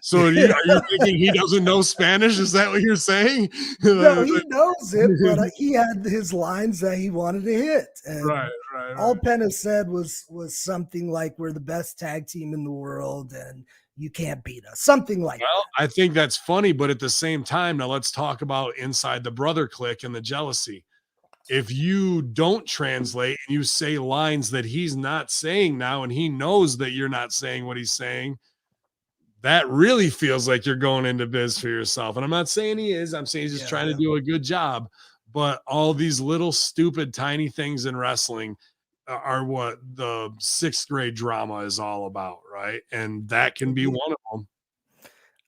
So are you thinking he doesn't know Spanish? Is that what you're saying? No, he knows it, but he had his lines that he wanted to hit. And right. all Penna said was something like, "We're the best tag team in the world, and you can't beat us." Something like Well, that. I think that's funny, but at the same time, now let's talk about inside the brother clique and the jealousy. If you don't translate and you say lines that he's not saying now, and he knows that you're not saying what he's saying, that really feels like you're going into biz for yourself. And I'm not saying he is, I'm saying he's just trying to do a good job. But all these little stupid tiny things in wrestling are what the sixth grade drama is all about, right? And that can be one of them.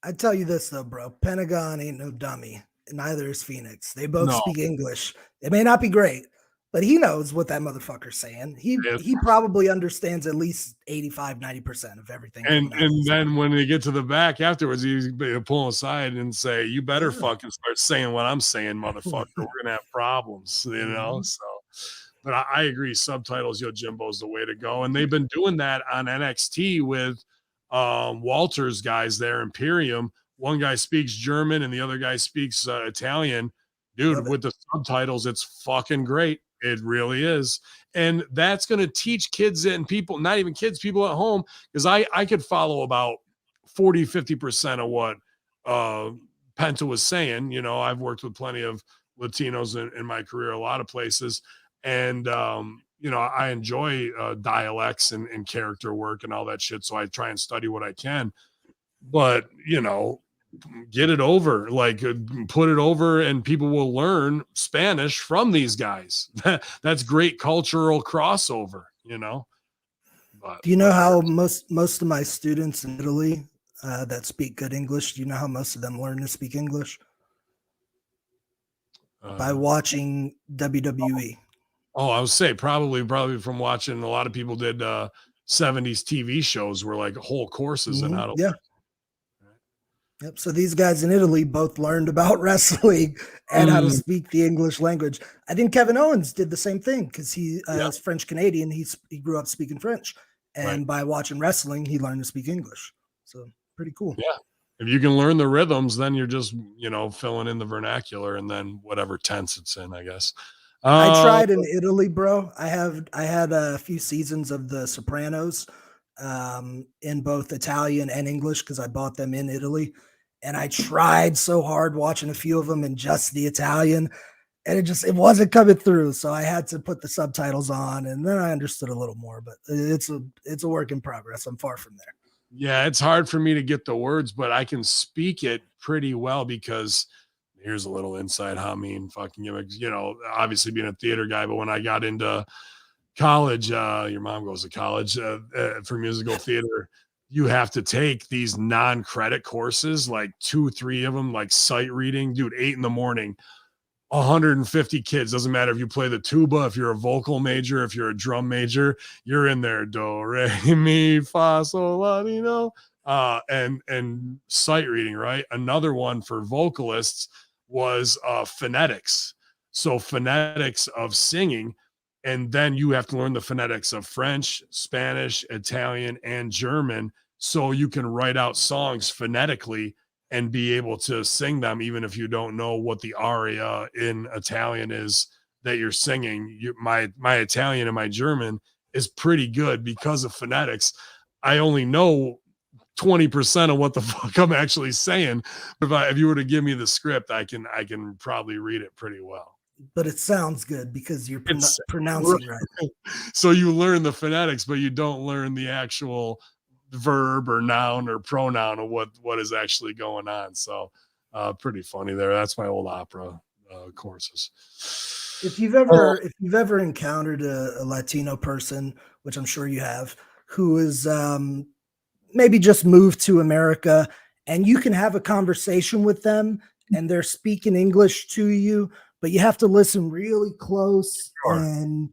I tell you this though, bro, Pentagon ain't no dummy. Neither is Phoenix. They both No, speak English. It may not be great, but he knows what that motherfucker's saying. He probably understands at least 85-90% of everything. And then when they get to the back afterwards, he's pull aside and say, "You better fucking start saying what I'm saying, motherfucker. We're gonna have problems," you know. So, but I agree, subtitles, Jimbo's the way to go, and they've been doing that on NXT with Walter's guys there, Imperium. One guy speaks German and the other guy speaks Italian. Dude, with the subtitles, it's fucking great. It really is. And that's going to teach kids and people, not even kids, people at home, because I could follow about 40-50% of what Penta was saying. You know, I've worked with plenty of Latinos in my career, a lot of places. And, you know, I enjoy dialects and character work and all that shit. So I try and study what I can. But, you know, get it over, like put it over, and people will learn Spanish from these guys. That's great cultural crossover, you know. But do you know how most of my students in Italy that speak good English, do you know how most of them learn to speak English? By watching WWE. Oh, I would say probably from watching. A lot of people did 70s TV shows were like whole courses in how to Yep. So these guys in Italy both learned about wrestling and how to speak the English language. I think Kevin Owens did the same thing because he is French Canadian. He grew up speaking French, and by watching wrestling, he learned to speak English. So pretty cool. Yeah. If you can learn the rhythms, then you're just, you know, filling in the vernacular and then whatever tense it's in, I guess. I tried in Italy, bro. I had a few seasons of The Sopranos in both Italian and English because I bought them in Italy. And I tried so hard watching a few of them in just the Italian, and it wasn't coming through. So I had to put the subtitles on, and then I understood a little more. But it's a work in progress. I'm far from there. Yeah, it's hard for me to get the words, but I can speak it pretty well because here's a little inside Hamin fucking gimmicks. You know, obviously being a theater guy, but when I got into college, your mom goes to college for musical theater. You have to take these non-credit courses, like 2-3 of them, like sight reading, dude, 8 in the morning, 150 kids. Doesn't matter if you play the tuba, if you're a vocal major, if you're a drum major, you're in there. Do, re, mi, fa, sol, la, ti, do. And sight reading, right? Another one for vocalists was phonetics. So phonetics of singing. And then you have to learn the phonetics of French, Spanish, Italian, and German so you can write out songs phonetically and be able to sing them even if you don't know what the aria in Italian is that you're singing. My Italian and my German is pretty good because of phonetics. I only know 20% of what the fuck I'm actually saying. If you were to give me the script, I can probably read it pretty well. But it sounds good because you're pronouncing right. So you learn the phonetics, but you don't learn the actual verb or noun or pronoun of what is actually going on. So pretty funny there. That's my old opera courses. If you've ever encountered a Latino person, which I'm sure you have, who is maybe just moved to America, and you can have a conversation with them and they're speaking English to you, but you have to listen really close. Sure. And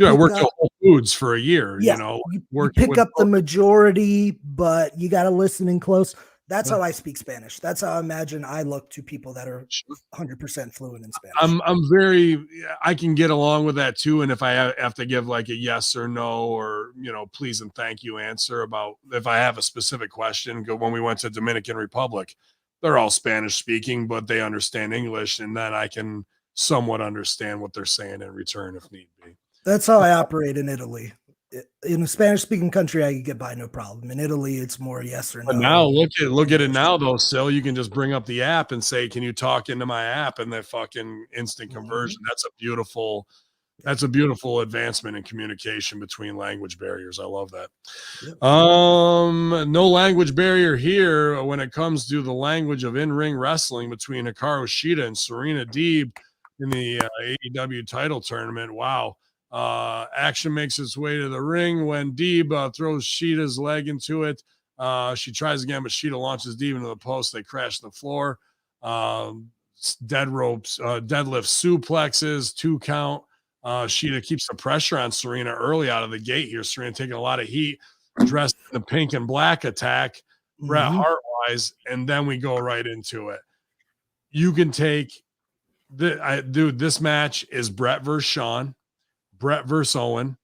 I worked at Whole Foods for a year, you know, you pick up the majority, but you got to listen in close. That's how I speak Spanish. That's how I imagine I look to people that are 100% fluent in Spanish. I can get along with that too. And if I have to give like a yes or no, or, you know, please and thank you answer about if I have a specific question, when we went to Dominican Republic, they're all Spanish speaking, but they understand English. And then I can somewhat understand what they're saying in return if need be. That's how I operate in Italy. In a Spanish-speaking country, I can get by no problem. In Italy, it's more yes or no. But now look at it now though, Sil. You can just bring up the app and say, "Can you talk into my app?" And the fucking instant conversion. That's a beautiful advancement in communication between language barriers. I love that. Yep. No language barrier here when it comes to the language of in-ring wrestling between Hikaru Shida and Serena Deeb in the AEW title tournament. Wow. Action makes its way to the ring when Deeb throws Shida's leg into it. She tries again, but Shida launches Deeb into the post. They crash the floor. Dead ropes, deadlift suplexes, 2 count. Shida keeps the pressure on Serena early out of the gate here. Serena taking a lot of heat, dressed in the pink and black attack, Bret Hart wise, and then we go right into it. You can take this match is Bret versus Shawn, Bret versus Owen,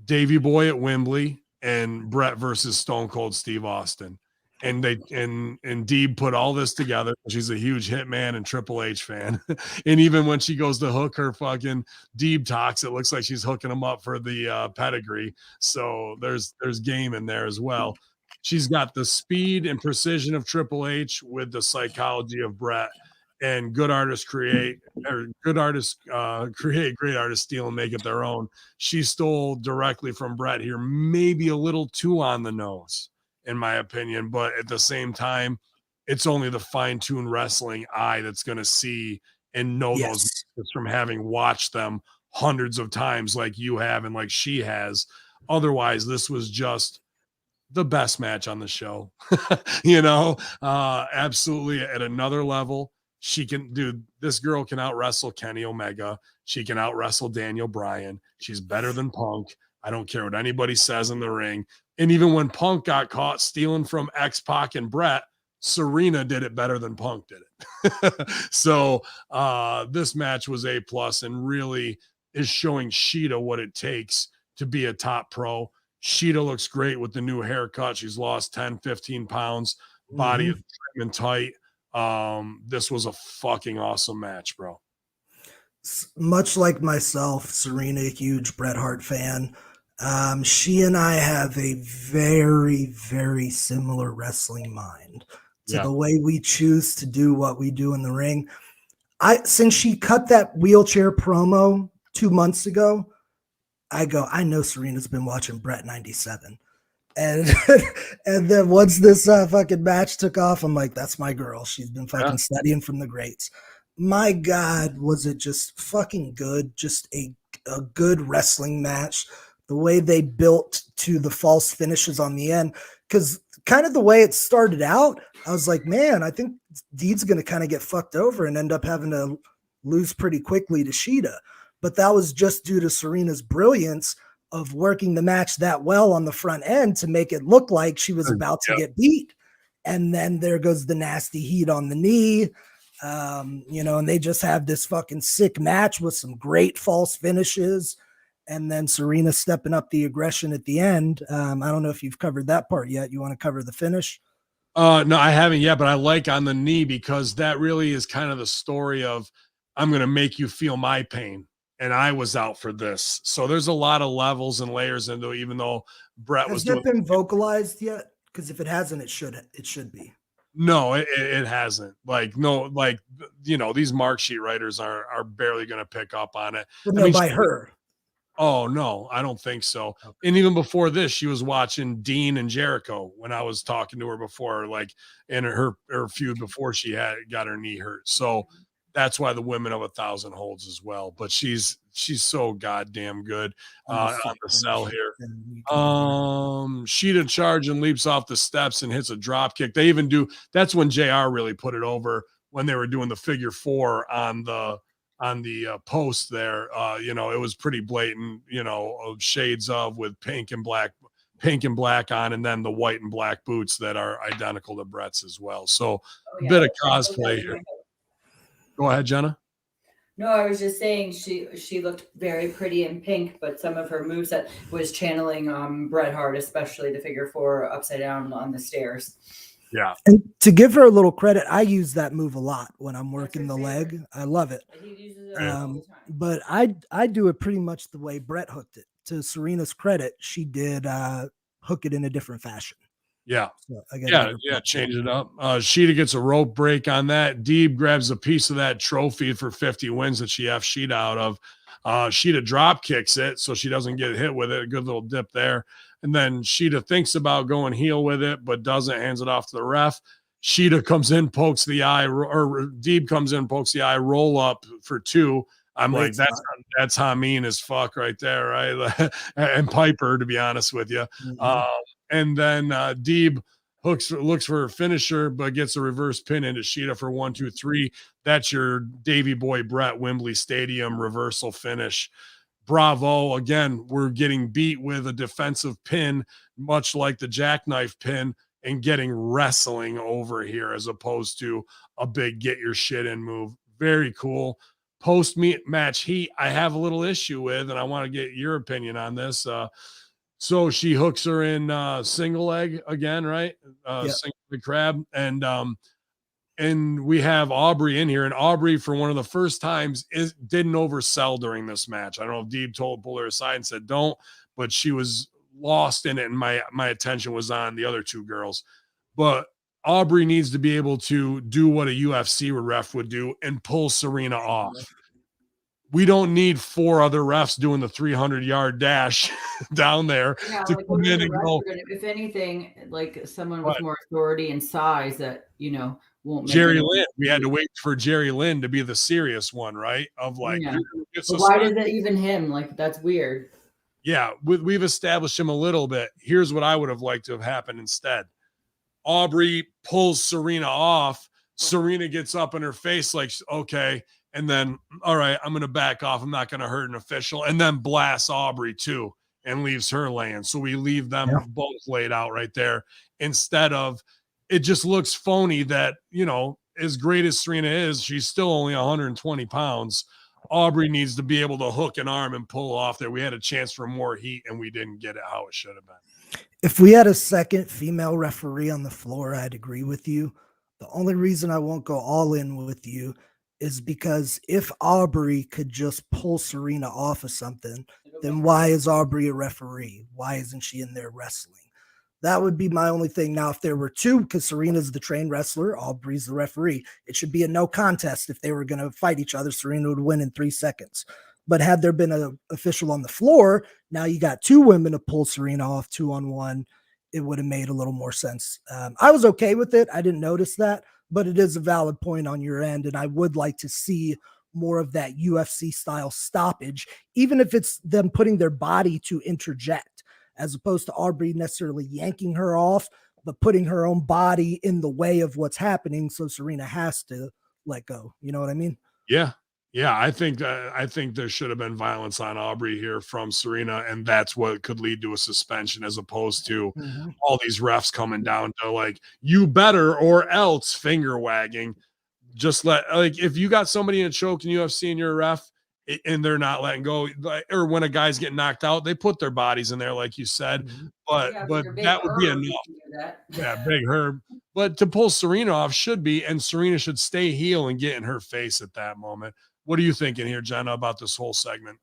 Davey Boy at Wembley, and Bret versus Stone Cold Steve Austin. And Deeb put all this together. She's a huge Hitman and Triple H fan. And even when she goes to hook her fucking Deeb talks, it looks like she's hooking them up for the pedigree. So there's game in there as well. She's got the speed and precision of Triple H with the psychology of Bret. And good artists create, great artists steal and make it their own. She stole directly from Bret here, maybe a little too on the nose, in my opinion, but at the same time, it's only the fine-tuned wrestling eye that's going to see and know those from having watched them hundreds of times like you have and like she has. Otherwise, this was just the best match on the show. Absolutely at another level. This girl can out wrestle Kenny Omega. She can out wrestle Daniel Bryan. She's better than Punk. I don't care what anybody says in the ring. And even when Punk got caught stealing from X-Pac and Bret, Serena did it better than Punk did it. So this match was A+ and really is showing Shida what it takes to be a top pro. Shida looks great with the new haircut. She's lost 10, 15 pounds. Body is trim and tight. This was a fucking awesome match, bro. Much like myself, Serena, huge Bret Hart fan. She and I have a very, very similar wrestling mind to the way we choose to do what we do in the ring. Since she cut that wheelchair promo 2 months ago, I know Serena's been watching Bret 97. And and then once this fucking match took off, I'm like, that's my girl. She's been fucking studying from the greats. My God, was it just fucking good? Just a good wrestling match. The way they built to the false finishes on the end, because kind of the way it started out, I was like, man, I think Deed's going to kind of get fucked over and end up having to lose pretty quickly to Shida. But that was just due to Serena's brilliance of working the match that well on the front end to make it look like she was about to get beat. And then there goes the nasty heat on the knee. And they just have this fucking sick match with some great false finishes. And then Serena stepping up the aggression at the end. I don't know if you've covered that part yet. You want to cover the finish? No, I haven't yet, but I like on the knee because that really is kind of the story of I'm going to make you feel my pain. And I was out for this. So there's a lot of levels and layers into it, even though Bret was doing. Has that been vocalized yet? Because if it hasn't, it should be. No, it hasn't. These mark sheet writers are barely going to pick up on it. Well, by her. Oh, no, I don't think so. Okay. And even before this, she was watching Dean and Jericho when I was talking to her before, in her feud before she got her knee hurt. So that's why the Women of 1,000 holds as well. But she's so goddamn good on the cell here. Shida charge and leaps off the steps and hits a drop kick. They even that's when JR really put it over when they were doing the figure 4 on the post there. It was pretty blatant, shades of with pink and black on, and then the white and black boots that are identical to Bret's as well. So a bit of cosplay here. Go ahead, Jenna. No, I was just saying she looked very pretty in pink, but some of her moveset was channeling Bret Hart, especially the figure 4 upside down on the stairs. Yeah. And to give her a little credit, I use that move a lot when I'm working the leg. I love it. He uses it all the time. But I do it pretty much the way Brett hooked it. To Serena's credit, she did hook it in a different fashion. Yeah. So I gotta Change it up. Sheeta gets a rope break on that. Deeb grabs a piece of that trophy for 50 wins that she F Sheeta out of. Sheeta drop kicks it so she doesn't get hit with it. A good little dip there. And then Sheeta thinks about going heel with it, but doesn't, hands it off to the ref. Sheeta comes in, pokes the eye, or Deeb comes in, pokes the eye, roll up for 2. I'm Great like, that's Hamin as fuck right there, right? And Piper, to be honest with you. And then Deeb looks for her finisher, but gets a reverse pin into Sheeta for 1, 2, 3. That's your Davy Boy Brett Wembley Stadium reversal finish. Bravo. Again, we're getting beat with a defensive pin, much like the jackknife pin, and getting wrestling over here as opposed to a big get your shit in move. Very cool. Post match heat, I have a little issue with, and I want to get your opinion on this. So she hooks her in single leg again, right? Single leg crab. And we have Aubrey in here, and Aubrey, for one of the first times, didn't oversell during this match. I don't know if Deeb pulled her aside and said don't, but she was lost in it, and my attention was on the other 2 girls. But Aubrey needs to be able to do what a UFC ref would do and pull Serena off. We don't need 4 other refs doing the 300-yard dash down there to come in and go. If anything, like someone with more authority and size that, won't make Jerry Lynn. We had to wait for Jerry Lynn to be the serious one, right? Of like, why does it even him? Like, that's weird. Yeah, we've established him a little bit. Here's what I would have liked to have happened instead. Aubrey pulls Serena off. Serena gets up in her face like, okay. And then, all right, I'm going to back off. I'm not going to hurt an official. And then blasts Aubrey too and leaves her laying. So we leave them both laid out right there instead of, it just looks phony that, as great as Serena is, she's still only 120 pounds. Aubrey needs to be able to hook an arm and pull off there. We had a chance for more heat and we didn't get it how it should have been. If we had a second female referee on the floor, I'd agree with you. The only reason I won't go all in with you is because if Aubrey could just pull Serena off of something, then why is Aubrey a referee? Why isn't she in there wrestling? That would be my only thing. Now, if there were 2, because Serena's the trained wrestler, Aubrey's the referee, it should be a no contest. If they were going to fight each other, Serena would win in 3 seconds. But had there been an official on the floor, now you got 2 women to pull Serena off 2-on-1. It would have made a little more sense. I was okay with it. I didn't notice that, but it is a valid point on your end. And I would like to see more of that UFC style stoppage, even if it's them putting their body to interject, as opposed to Aubrey necessarily yanking her off, but putting her own body in the way of what's happening. So Serena has to let go. You know what I mean? Yeah. Yeah. I think there should have been violence on Aubrey here from Serena. And that's what could lead to a suspension as opposed to all these refs coming down to like, you better or else finger wagging. Just if you got somebody in a choke in UFC and you're a ref, and they're not letting go, or when a guy's getting knocked out, they put their bodies in there, like you said. But that would be enough. Yeah, Big Herb. But to pull Serena off should be, and Serena should stay heel and get in her face at that moment. What are you thinking here, Jenna, about this whole segment?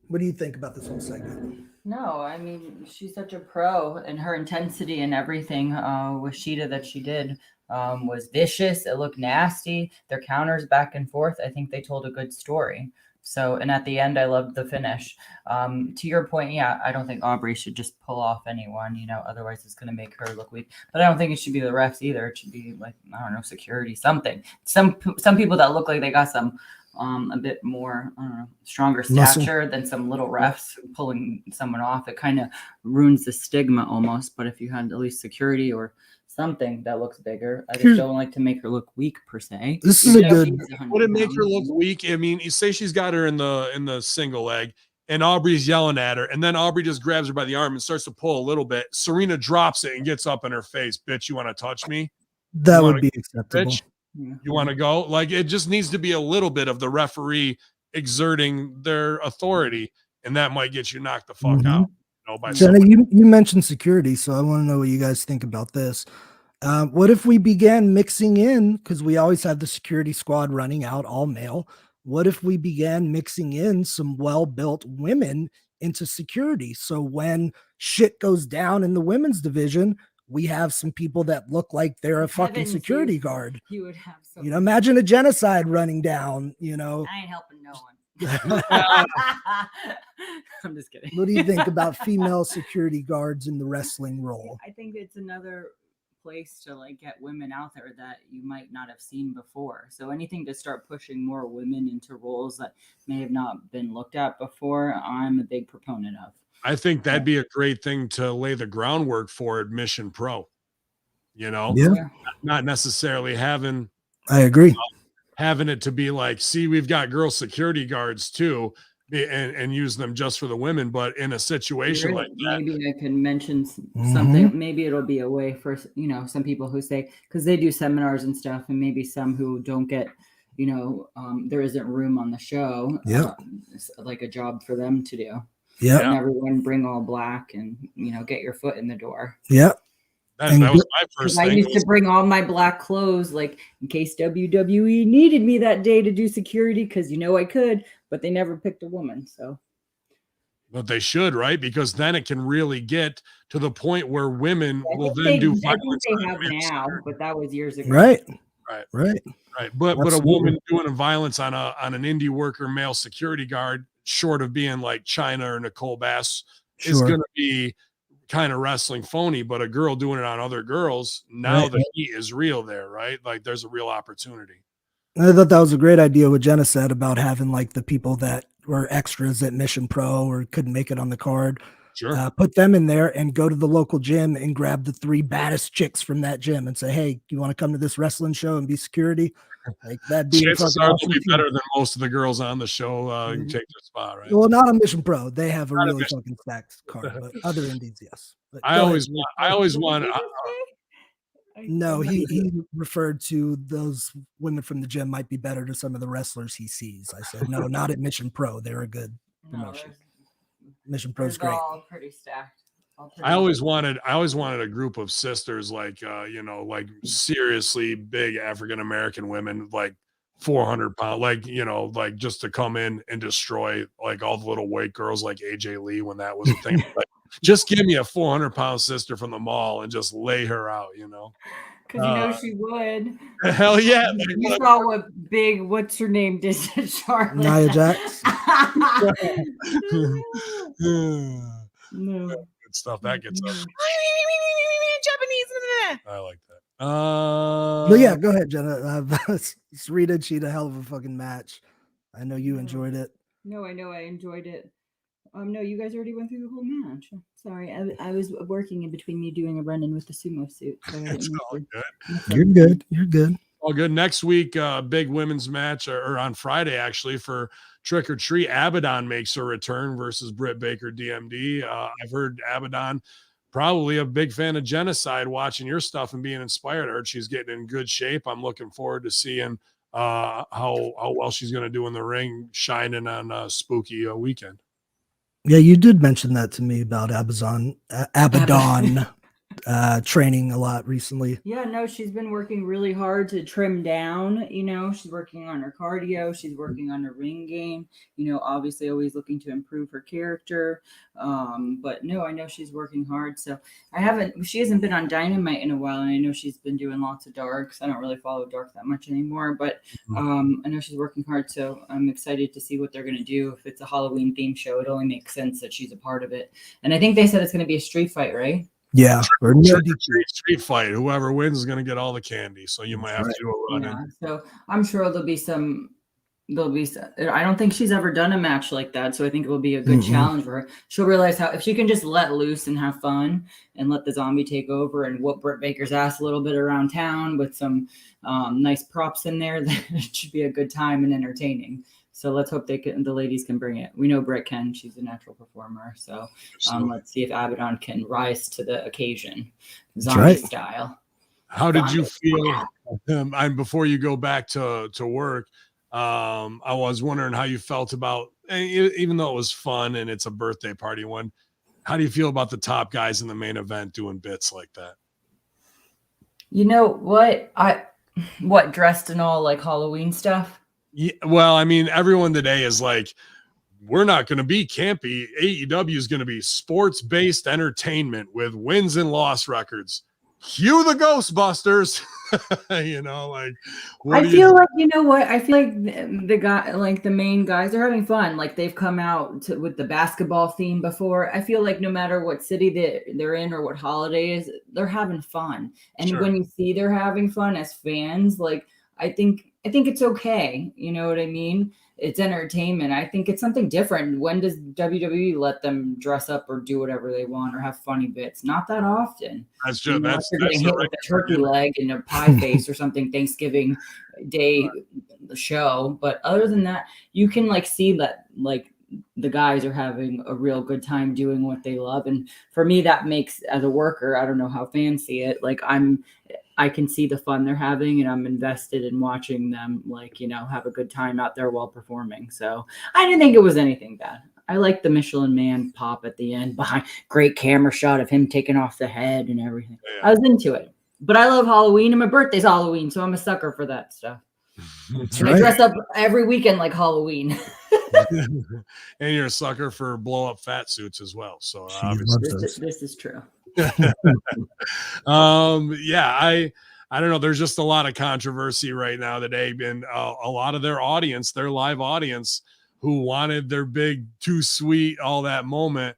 What do you think about this whole segment? No, I mean, she's such a pro, and her intensity and everything with Sheeta that she did was vicious. It looked nasty. Their counters back and forth. I think they told a good story. So, and at the end, I loved the finish. To your point, yeah, I don't think Aubrey should just pull off anyone, otherwise it's going to make her look weak. But I don't think it should be the refs either. It should be like, I don't know, security, something. Some people that look like they got some a bit more, I don't know, stronger stature than some little refs pulling someone off. It kind of ruins the stigma almost. But if you had at least security or something that looks bigger, I just don't like to make her look weak per se. This is a good. Would it make her look weak? I mean, you say she's got her in the single leg, and Aubrey's yelling at her, and then Aubrey just grabs her by the arm and starts to pull a little bit. Serena drops it and gets up in her face. Bitch, you want to touch me? That would be acceptable. Bitch? You want to go? Like, it just needs to be a little bit of the referee exerting their authority, and that might get you knocked the fuck out. by Jenna, somebody. you mentioned security, so I want to know what you guys think about this. What if we began mixing in, because we always have the security squad running out all male? What if we began mixing in some well-built women into security? So when shit goes down in the women's division, we have some people that look like they're a fucking security guard. You would have so. Imagine a genocide running down. I ain't helping no one. I'm just kidding. What do you think about female security guards in the wrestling role? I think it's another place to like get women out there that you might not have seen before. So anything to start pushing more women into roles that may have not been looked at before, I'm a big proponent of. I think that'd be a great thing to lay the groundwork for at Mission Pro. Not necessarily having. I agree. Having it to be like, see, we've got girl security guards too, and use them just for the women. But in a situation like that, maybe I can mention something. Maybe it'll be a way for some people who say, because they do seminars and stuff, and maybe some who don't get, there isn't room on the show. Like a job for them to do. Yeah. And everyone bring all black and get your foot in the door. Yeah. That was my first thing. I used to bring all my black clothes, like in case WWE needed me that day to do security, because I could, but they never picked a woman. So, but they should, right? Because then it can really get to the point where women will then do violence. They have now, but that was years ago. Right. But a woman doing a violence on an indie worker, male security guard, short of being like China or Nicole Bass, is going to be kind of wrestling phony. But a girl doing it on other girls, now the heat is real there, right? Like there's a real opportunity. I thought that was a great idea what Jenna said about having like the people that were extras at Mission Pro or couldn't make it on the card. Sure. Put them in there and go to the local gym and grab the 3 baddest chicks from that gym and say, hey, you want to come to this wrestling show and be security? Like that'd be chances are they'll be better than most of the girls on the show. Can take their spot, right? Well, not on Mission Pro. They have a really fucking stacked card, but other indies, yes. But I always want. No, he referred to those women from the gym might be better to some of the wrestlers he sees. I said, no, not at Mission Pro. They're a good promotion. Mission Pro's great. All pretty stacked. I always wanted a group of sisters, like like seriously big African American women, like 400 pounds, like just to come in and destroy like all the little white girls like AJ Lee when that was a thing. Like, just give me a 400-pound sister from the mall and just lay her out, Because she would. Hell yeah. You saw what's her name did to Charlotte. Nia Jax. No. Good stuff. That gets up. Japanese. I like that. But yeah, go ahead, Jenna. Rita, she had a hell of a fucking match. I know you enjoyed it. No, I know I enjoyed it. No, you guys already went through the whole match. Sorry, I was working in between me doing a run-in with the sumo suit. So It's all good. You're good. You're good. All good. Next week, big women's match, or on Friday actually, for Trick or Treat. Abaddon makes her return versus Britt Baker DMD. I've heard Abaddon, probably a big fan of Genocide, watching your stuff and being inspired. I heard she's getting in good shape. I'm looking forward to seeing how well she's going to do in the ring, shining on a spooky weekend. Yeah, you did mention that to me about Abaddon training a lot recently. Yeah, no, she's been working really hard to trim down. She's working on her cardio. She's working on her ring game. Obviously always looking to improve her character. But no, I know she's working hard. So she hasn't been on Dynamite in a while. And I know she's been doing lots of darks. I don't really follow dark that much anymore, but I know she's working hard. So I'm excited to see what they're going to do. If it's a Halloween themed show, it only makes sense that she's a part of it. And I think they said it's going to be a street fight, right? Yeah, street fight. Whoever wins is going to get all the candy. So you might have to do a run in. So I'm sure there'll be some. I don't think she's ever done a match like that, so I think it will be a good challenge for her. She'll realize if she can just let loose and have fun and let the zombie take over and whoop Britt Baker's ass a little bit around town with some nice props in there, then it should be a good time and entertaining. So let's hope the ladies can bring it. We know Britt can. She's a natural performer. So let's see if Abaddon can rise to the occasion, zombie style. How did you feel? And before you go back to work, I was wondering how you felt about, even though it was fun and it's a birthday party one, How do you feel about the top guys in the main event doing bits like that? You know what dressed in all like Halloween stuff? Yeah, well, I mean, everyone today is like, we're not going to be campy. AEW is going to be sports-based entertainment with wins and loss records. Cue the Ghostbusters. You know, like I feel like, you know what? I feel like the guy, like the main guys, are having fun. Like they've come out with the basketball theme before. I feel like no matter what city they're in or what holiday is, they're having fun. And Sure. when you see they're having fun as fans, like I think it's okay. You know what I mean? It's entertainment. I think it's something different. When does WWE let them dress up or do whatever they want or have funny bits? Not that often. That's just That's getting hit with a turkey leg and a pie face or something Thanksgiving Day the show. But other than that, you can like see that like the guys are having a real good time doing what they love. And for me, that makes, as a worker, I don't know how fans see it. Like I can see the fun they're having and I'm invested in watching them, like, you know, have a good time out there while performing. So I didn't think it was anything bad. I like the Michelin Man pop at the end, behind great camera shot of him taking off the head and everything. Yeah. I was into it, but I love Halloween and my birthday's Halloween. So I'm a sucker for that stuff. That's right. I dress up every weekend like Halloween. And you're a sucker for blow up fat suits as well. So obviously this is true. Yeah, I don't know. There's just a lot of controversy right now today, and a lot of their audience, their live audience, who wanted their big, too sweet, all that moment,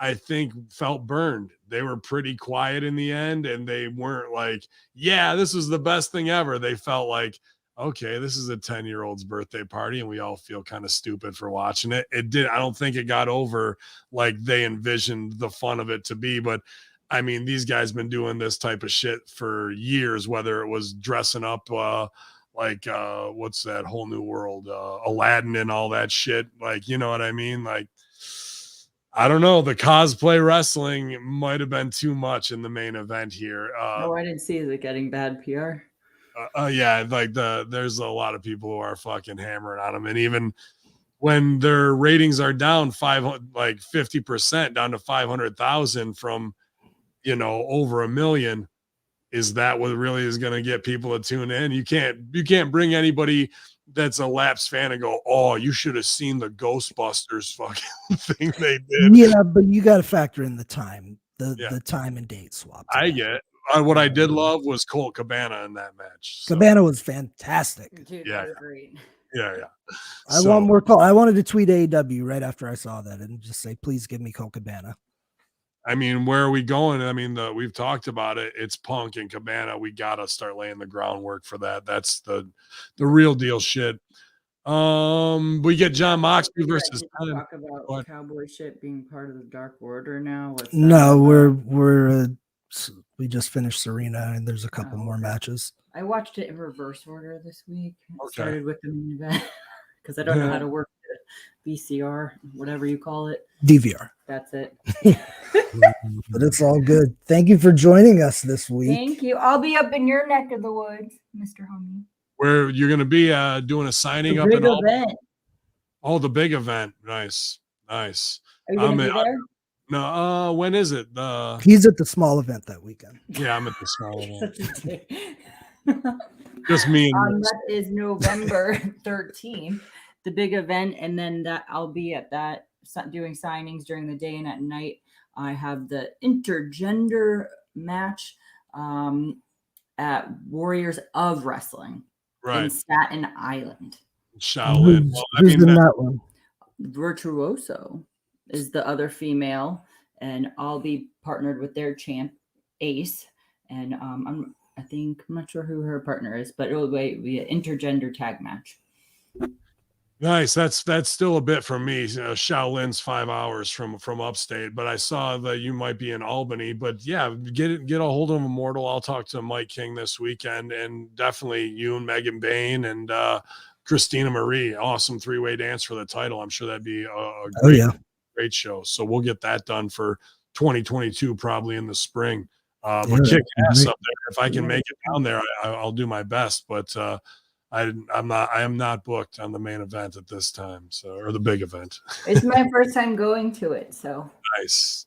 I think felt burned. They were pretty quiet in the end, and they weren't like, yeah, this is the best thing ever. They felt like, okay, this is a 10-year-old's birthday party, and we all feel kind of stupid for watching it. I don't think it got over like they envisioned the fun of it to be, but I mean, these guys been doing this type of shit for years, whether it was dressing up what's that whole new world, Aladdin and all that shit. Like, you know what I mean? Like, I don't know. The cosplay wrestling might have been too much in the main event here. I didn't see. Is it getting bad PR? Yeah, like there's a lot of people who are fucking hammering on them, and even when their ratings are down 50% down to 500,000 from, you know, over 1 million, is that what really is going to get people to tune in? You can't bring anybody that's a lapsed fan and go, oh, you should have seen the Ghostbusters fucking thing they did. Yeah, but you got to factor in the time, the time and date swap. I get what I did love was Colt Cabana in that match. So. Cabana was fantastic. Dude, yeah, great. Yeah. I want more Colt. I wanted to tweet AEW right after I saw that and just say, please give me Colt Cabana. I mean, where are we going? I mean, we've talked about it. It's Punk and Cabana. We got to start laying the groundwork for that. That's the real deal shit. We get John Moxley versus talk about cowboy shit being part of the Dark Order now. No, we just finished Serena and there's a couple more matches. I watched it in reverse order this week. Started with the main event because I don't know how to work the VCR, whatever you call it. DVR. That's it. But it's all good. Thank you for joining us this week. Thank you. I'll be up in your neck of the woods, Mr. Hamin. Where you're going to be doing a signing up in event. Oh, the big event. Nice. Are you going to be there? No. When is it? He's at the small event that weekend. Yeah, I'm at the small event. Just me and that is November 13th, the big event, and then that I'll be at that doing signings during the day, and at night I have the intergender match at Warriors of Wrestling in Staten Island. Shaolin. Who's in that one? Virtuoso is the other female, and I'll be partnered with their champ Ace, and I'm not sure who her partner is, but it'll be an intergender tag match. Nice. That's still a bit from me. Shaolin's 5 hours from upstate, but I saw that you might be in Albany. But yeah, get a hold of Immortal. I'll talk to Mike King this weekend, and definitely you and Megan Bain and Christina Marie. Awesome 3-way dance for the title. I'm sure that'd be a great show. So we'll get that done for 2022, probably in the spring. But kick ass up there. If I can make it down there, I'll do my best. But I am not booked on the main event at this time, or the big event. It's my first time going to it, so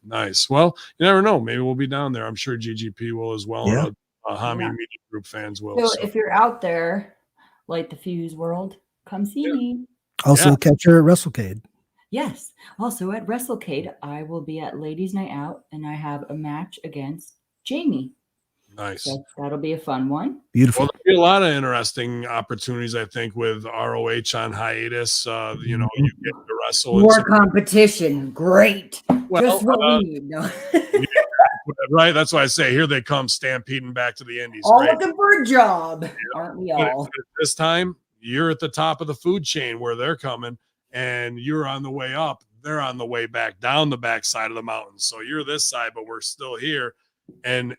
nice. Well, you never know. Maybe we'll be down there. I'm sure GGP will as well. Yeah. And Hamin Media Group fans will. So if you're out there, like the Fuse World, come see me. Also catch her at WrestleCade. Yes. Also at WrestleCade, I will be at Ladies Night Out, and I have a match against Jamie. Nice. So that'll be a fun one. Beautiful. Well, there'll be a lot of interesting opportunities, I think, with ROH on hiatus. You know, you get to wrestle. More competition. Great. Well, just what we need. No. Right. That's why I say here they come stampeding back to the Indies. All looking for a job, aren't we all? But this time, you're at the top of the food chain where they're coming, and you're on the way up. They're on the way back down the backside of the mountain. So you're this side, but we're still here. And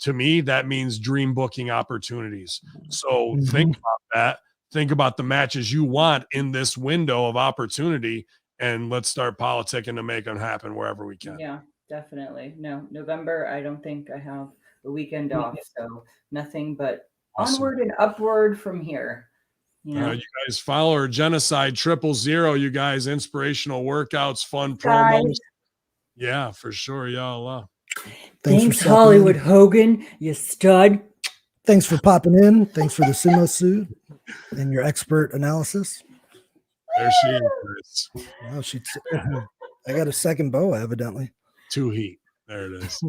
to me, that means dream booking opportunities. So think about that. Think about the matches you want in this window of opportunity, and let's start politicking to make them happen wherever we can. Yeah, definitely. No, November, I don't think I have the weekend off. So nothing but onward and upward from here. You know? You guys follow our Genocide 000. You guys, inspirational workouts, fun guys. promos. Yeah, for sure. Yeah. Thanks Hollywood Hogan, you stud. Thanks for popping in. Thanks for the sumo suit and your expert analysis. There she is. Oh, I got a second bow, evidently. 2 heat. There it is.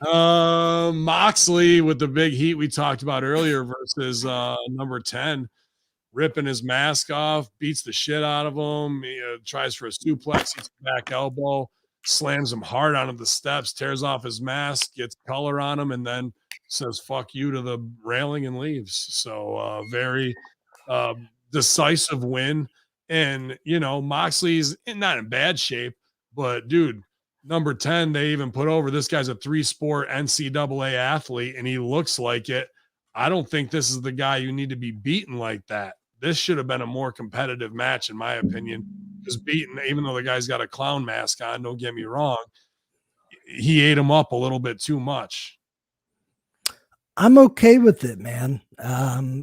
Moxley with the big heat we talked about earlier versus number 10, ripping his mask off, beats the shit out of him. He tries for a suplex, hits back elbow, slams him hard onto the steps, tears off his mask, gets color on him, and then says fuck you to the railing and leaves. So very decisive win. And, you know, Moxley's not in bad shape, but dude, number 10, they even put over, this guy's a 3-sport NCAA athlete, and he looks like it. I don't think this is the guy you need to be beaten like that. This should have been a more competitive match, in my opinion. Because beaten, even though the guy's got a clown mask on, don't get me wrong, he ate him up a little bit too much. I'm okay with it, man.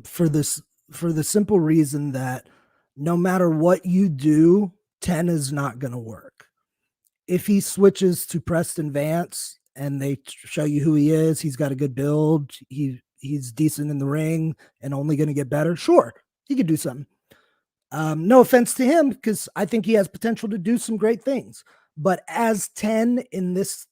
For the simple reason that no matter what you do, 10 is not going to work. If he switches to Preston Vance and they show you who he is, he's got a good build, he's decent in the ring and only going to get better. Sure, he could do something. No offense to him, because I think he has potential to do some great things. But as 10 in this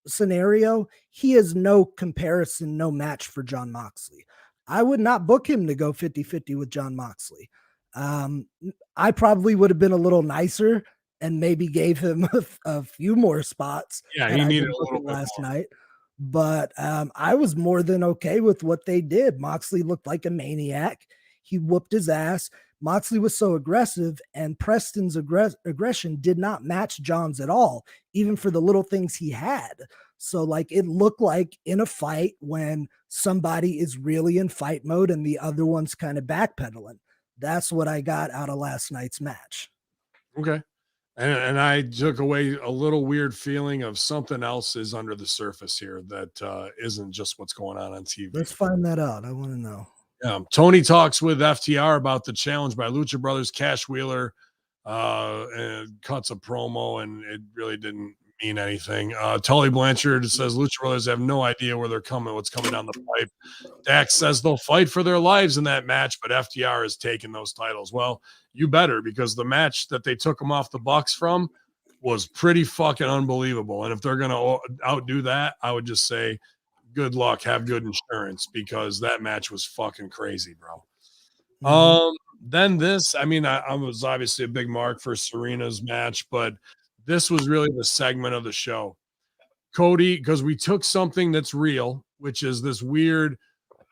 scenario, he is no comparison, no match for Jon Moxley. I would not book him to go 50-50 with Jon Moxley. I probably would have been a little nicer and maybe gave him a few more spots. Yeah, he needed a little bit last more. night. But I was more than okay with what they did. Moxley looked like a maniac. He whooped his ass. Moxley was so aggressive, and Preston's aggression did not match John's at all, even for the little things he had. So, like, it looked like in a fight when somebody is really in fight mode and the other one's kind of backpedaling. That's what I got out of last night's match. Okay. And I took away a little weird feeling of something else is under the surface here that isn't just what's going on TV. Let's find that out. I want to know. Tony talks with FTR about the challenge by Lucha Brothers. Cash Wheeler and cuts a promo, and it really didn't mean anything. Tully Blanchard says Lucha Brothers have no idea where they're coming, what's coming down the pipe. Dax says they'll fight for their lives in that match, but FTR has taken those titles. Well, you better, because the match that they took them off the Bucks from was pretty fucking unbelievable. And if they're going to outdo that, I would just say good luck, have good insurance, because that match was fucking crazy, bro. Then this, I mean, I was obviously a big mark for Serena's match, but this was really the segment of the show. Cody, because we took something that's real, which is this weird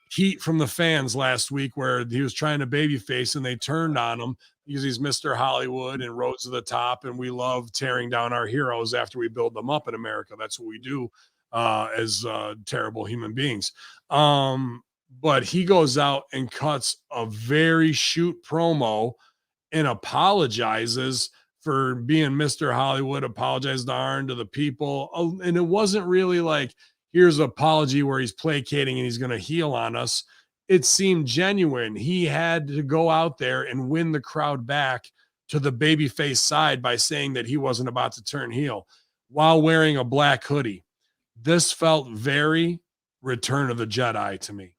heat from the fans last week where he was trying to babyface and they turned on him because he's Mr. Hollywood and rose to the top, and we love tearing down our heroes after we build them up in America. That's what we do as terrible human beings. But he goes out and cuts a very shoot promo and apologizes for being Mr. Hollywood, apologized to Arn, to the people. And it wasn't really like, here's an apology where he's placating and he's going to heel on us. it seemed genuine. He had to go out there and win the crowd back to the babyface side by saying that he wasn't about to turn heel while wearing a black hoodie. This felt very Return of the Jedi to me.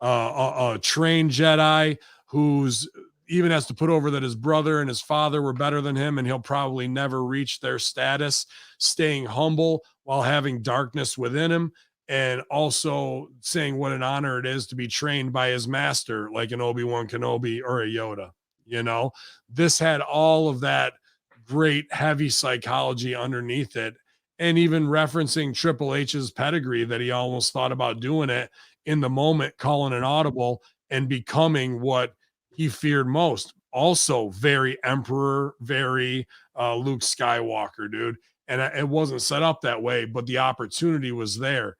A trained Jedi who's even has to put over that his brother and his father were better than him, and he'll probably never reach their status, staying humble while having darkness within him, and also saying what an honor it is to be trained by his master, like an Obi-Wan Kenobi or a Yoda. You know, this had all of that great heavy psychology underneath it. And even referencing Triple H's pedigree, that he almost thought about doing it in the moment, calling an audible and becoming what he feared most. Also, very Emperor, very Luke Skywalker, dude. And it wasn't set up that way, but the opportunity was there.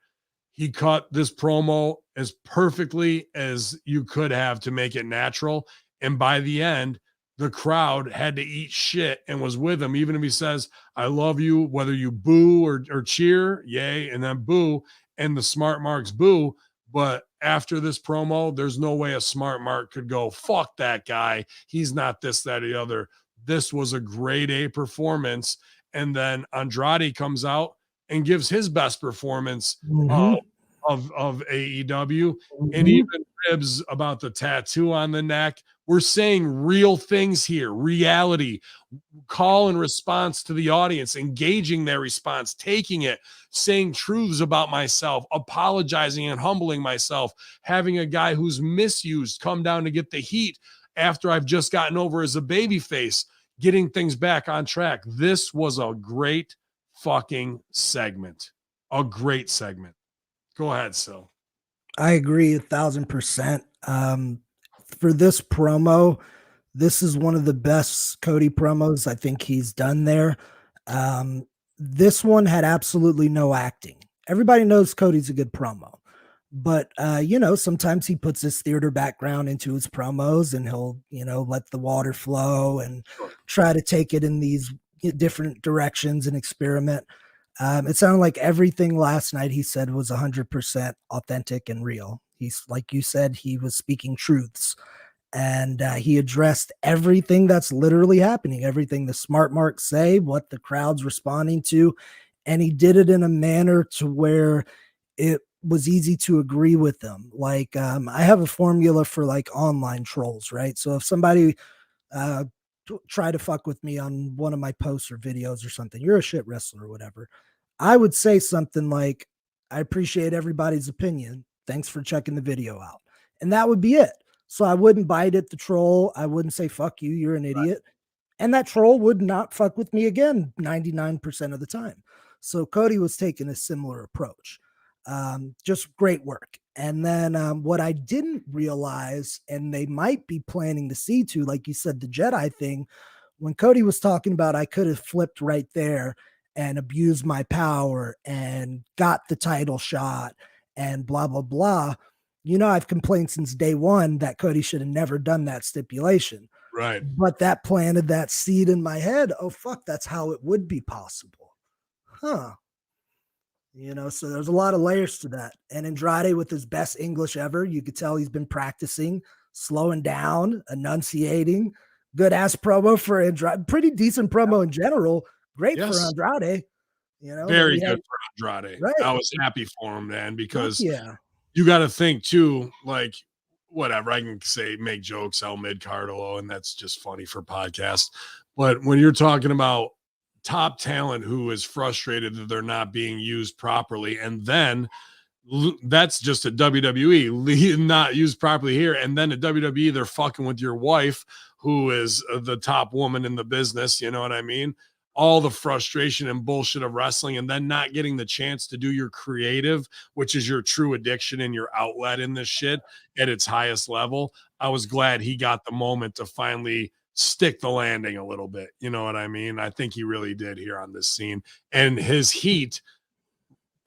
He cut this promo as perfectly as you could have to make it natural. And by the end, the crowd had to eat shit and was with him. Even if he says, I love you, whether you boo or cheer, yay, and then boo, and the smart marks boo. But after this promo, there's no way a smart mark could go, fuck that guy. He's not this, that, or the other. This was a grade A performance. And then Andrade comes out and gives his best performance of AEW, and even ribs about the tattoo on the neck. We're saying real things here, reality, call and response to the audience, engaging their response, taking it, saying truths about myself, apologizing and humbling myself, having a guy who's misused come down to get the heat after I've just gotten over as a babyface, getting things back on track. This was a great fucking segment. A great segment. Go ahead, Sil. I agree 1,000%. For this promo, this is one of the best Cody promos I think he's done there. This one had absolutely no acting. Everybody knows Cody's a good promo, but sometimes he puts his theater background into his promos, and he'll, let the water flow and try to take it in these different directions and experiment. It sounded like everything last night he said was 100% authentic and real. He's, like you said, he was speaking truths, and he addressed everything that's literally happening, everything the smart marks say, what the crowd's responding to. And he did it in a manner to where it was easy to agree with them. Like, I have a formula for like online trolls, right? So if somebody, try to fuck with me on one of my posts or videos or something, you're a shit wrestler or whatever, I would say something like, I appreciate everybody's opinion. Thanks for checking the video out. And that would be it. So I wouldn't bite at the troll. I wouldn't say, fuck you, you're an idiot. And that troll would not fuck with me again 99% of the time. So Cody was taking a similar approach. Just great work. And then what I didn't realize, and they might be planning to see too, like you said, the Jedi thing, when Cody was talking about, I could have flipped right there and abused my power and got the title shot and blah, blah, blah. I've complained since day one that Cody should have never done that stipulation. Right. But that planted that seed in my head. Oh, fuck, that's how it would be possible. Huh. So there's a lot of layers to that. And Andrade, with his best English ever, you could tell he's been practicing, slowing down, enunciating. Good ass promo for Andrade. Pretty decent promo in general. Great for Andrade. Very good for Andrade. Right. I was happy for him, man, because yeah, you got to think too, like, whatever, I can say, make jokes out mid-card, and that's just funny for podcasts. But when you're talking about top talent who is frustrated that they're not being used properly, and then that's just a WWE not used properly here, and then at WWE they're fucking with your wife, who is the top woman in the business, you know what I mean? All the frustration and bullshit of wrestling, and then not getting the chance to do your creative, which is your true addiction and your outlet in this shit at its highest level. I was glad he got the moment to finally stick the landing a little bit. You know what I mean? I think he really did here on this scene, and his heat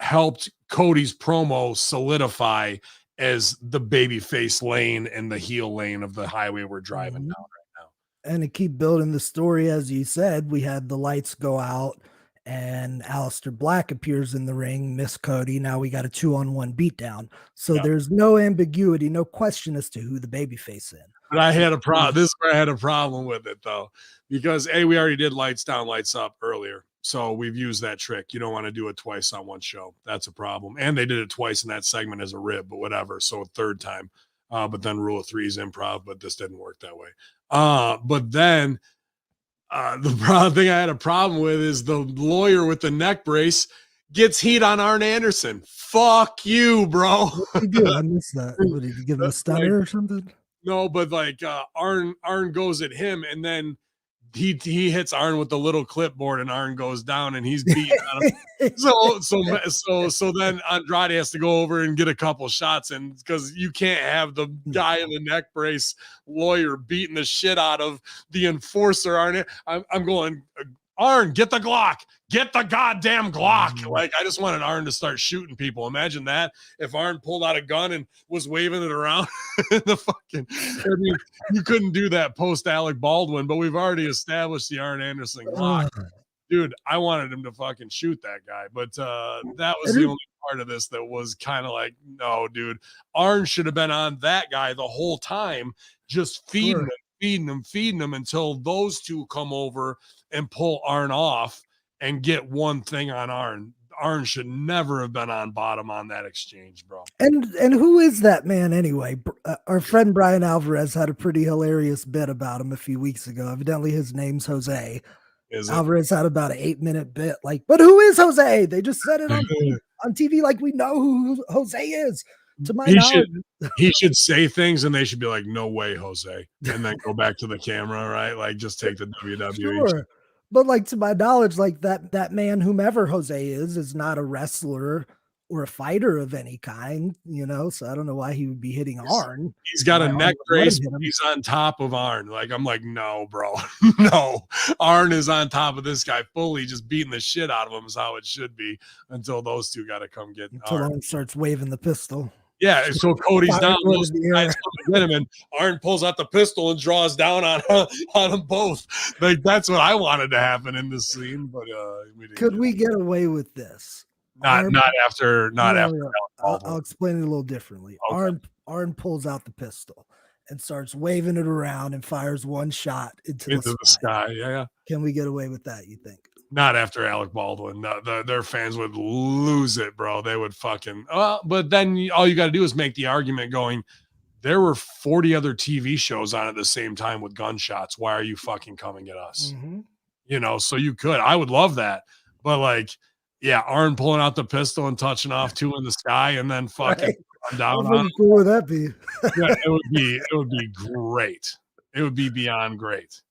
helped Cody's promo solidify as the babyface lane and the heel lane of the highway we're driving down right now. And to keep building the story, as you said, we had the lights go out and Aleister Black appears in the ring, Miss Cody. Now we got a 2-on-1 beatdown. So Yeah. there's no ambiguity, no question as to who the babyface in. But I had a problem. This is where I had a problem with it, though, because we already did lights down, lights up earlier. So we've used that trick. You don't want to do it twice on one show. That's a problem. And they did it twice in that segment as a rib, but whatever. So a third time. But then rule of three is improv, but this didn't work that way. But then the thing I had a problem with is the lawyer with the neck brace gets heat on Arn Anderson. Fuck you, bro. What did he do? I missed that. What, did you give him a stunner or something? No, but like Arn goes at him, and then he hits Arn with the little clipboard, and Arn goes down, and he's beating on him. So then Andrade has to go over and get a couple shots, and because you can't have the guy in the neck brace lawyer beating the shit out of the enforcer. Arn, I'm going, Arn, get the Glock. Get the goddamn Glock. Like, I just wanted Arn to start shooting people. Imagine that if Arn pulled out a gun and was waving it around. You couldn't do that post Alec Baldwin, but we've already established the Arn Anderson Glock. Dude, I wanted him to fucking shoot that guy. But that was the only part of this that was kind of like, no, dude. Arn should have been on that guy the whole time, just feeding him until those two come over and pull Arn off and get one thing on Arn. Arn should never have been on bottom on that exchange, bro. And who is that man anyway? Our friend Brian Alvarez had a pretty hilarious bit about him a few weeks ago. Evidently his name's Jose. Alvarez had about an 8-minute bit like, but who is Jose? They just said it on TV like we know who Jose is. To my knowledge, he should say things and they should be like, no way, Jose. And then go back to the camera, right? Like, just take the WWE. Sure. But like, to my knowledge, like that man, whomever Jose is not a wrestler or a fighter of any kind, you know. So I don't know why he would be hitting Arn. He's got a neck brace. He's on top of Arn. Like, I'm like, no, bro. No. Arn is on top of this guy fully, just beating the shit out of him is how it should be until those two got to come get until Arn starts waving the pistol. Yeah, so Cody's down. Those guys come get him, and Arn pulls out the pistol and draws down on them both. Like, that's what I wanted to happen in this scene, but could we get away with this? Not after. I'll explain it a little differently. Okay. Arn pulls out the pistol and starts waving it around and fires one shot into the sky. Yeah. Can we get away with that, you think? Not after Alec Baldwin. No, their fans would lose it, bro. They would fucking. But then all you got to do is make the argument going, there were 40 other TV shows on at the same time with gunshots. Why are you fucking coming at us? Mm-hmm. You know, so you could. I would love that. But like, yeah, Arn pulling out the pistol and touching off two in the sky and then fucking down on. How cool would that be? Yeah, it would be great. It would be beyond great.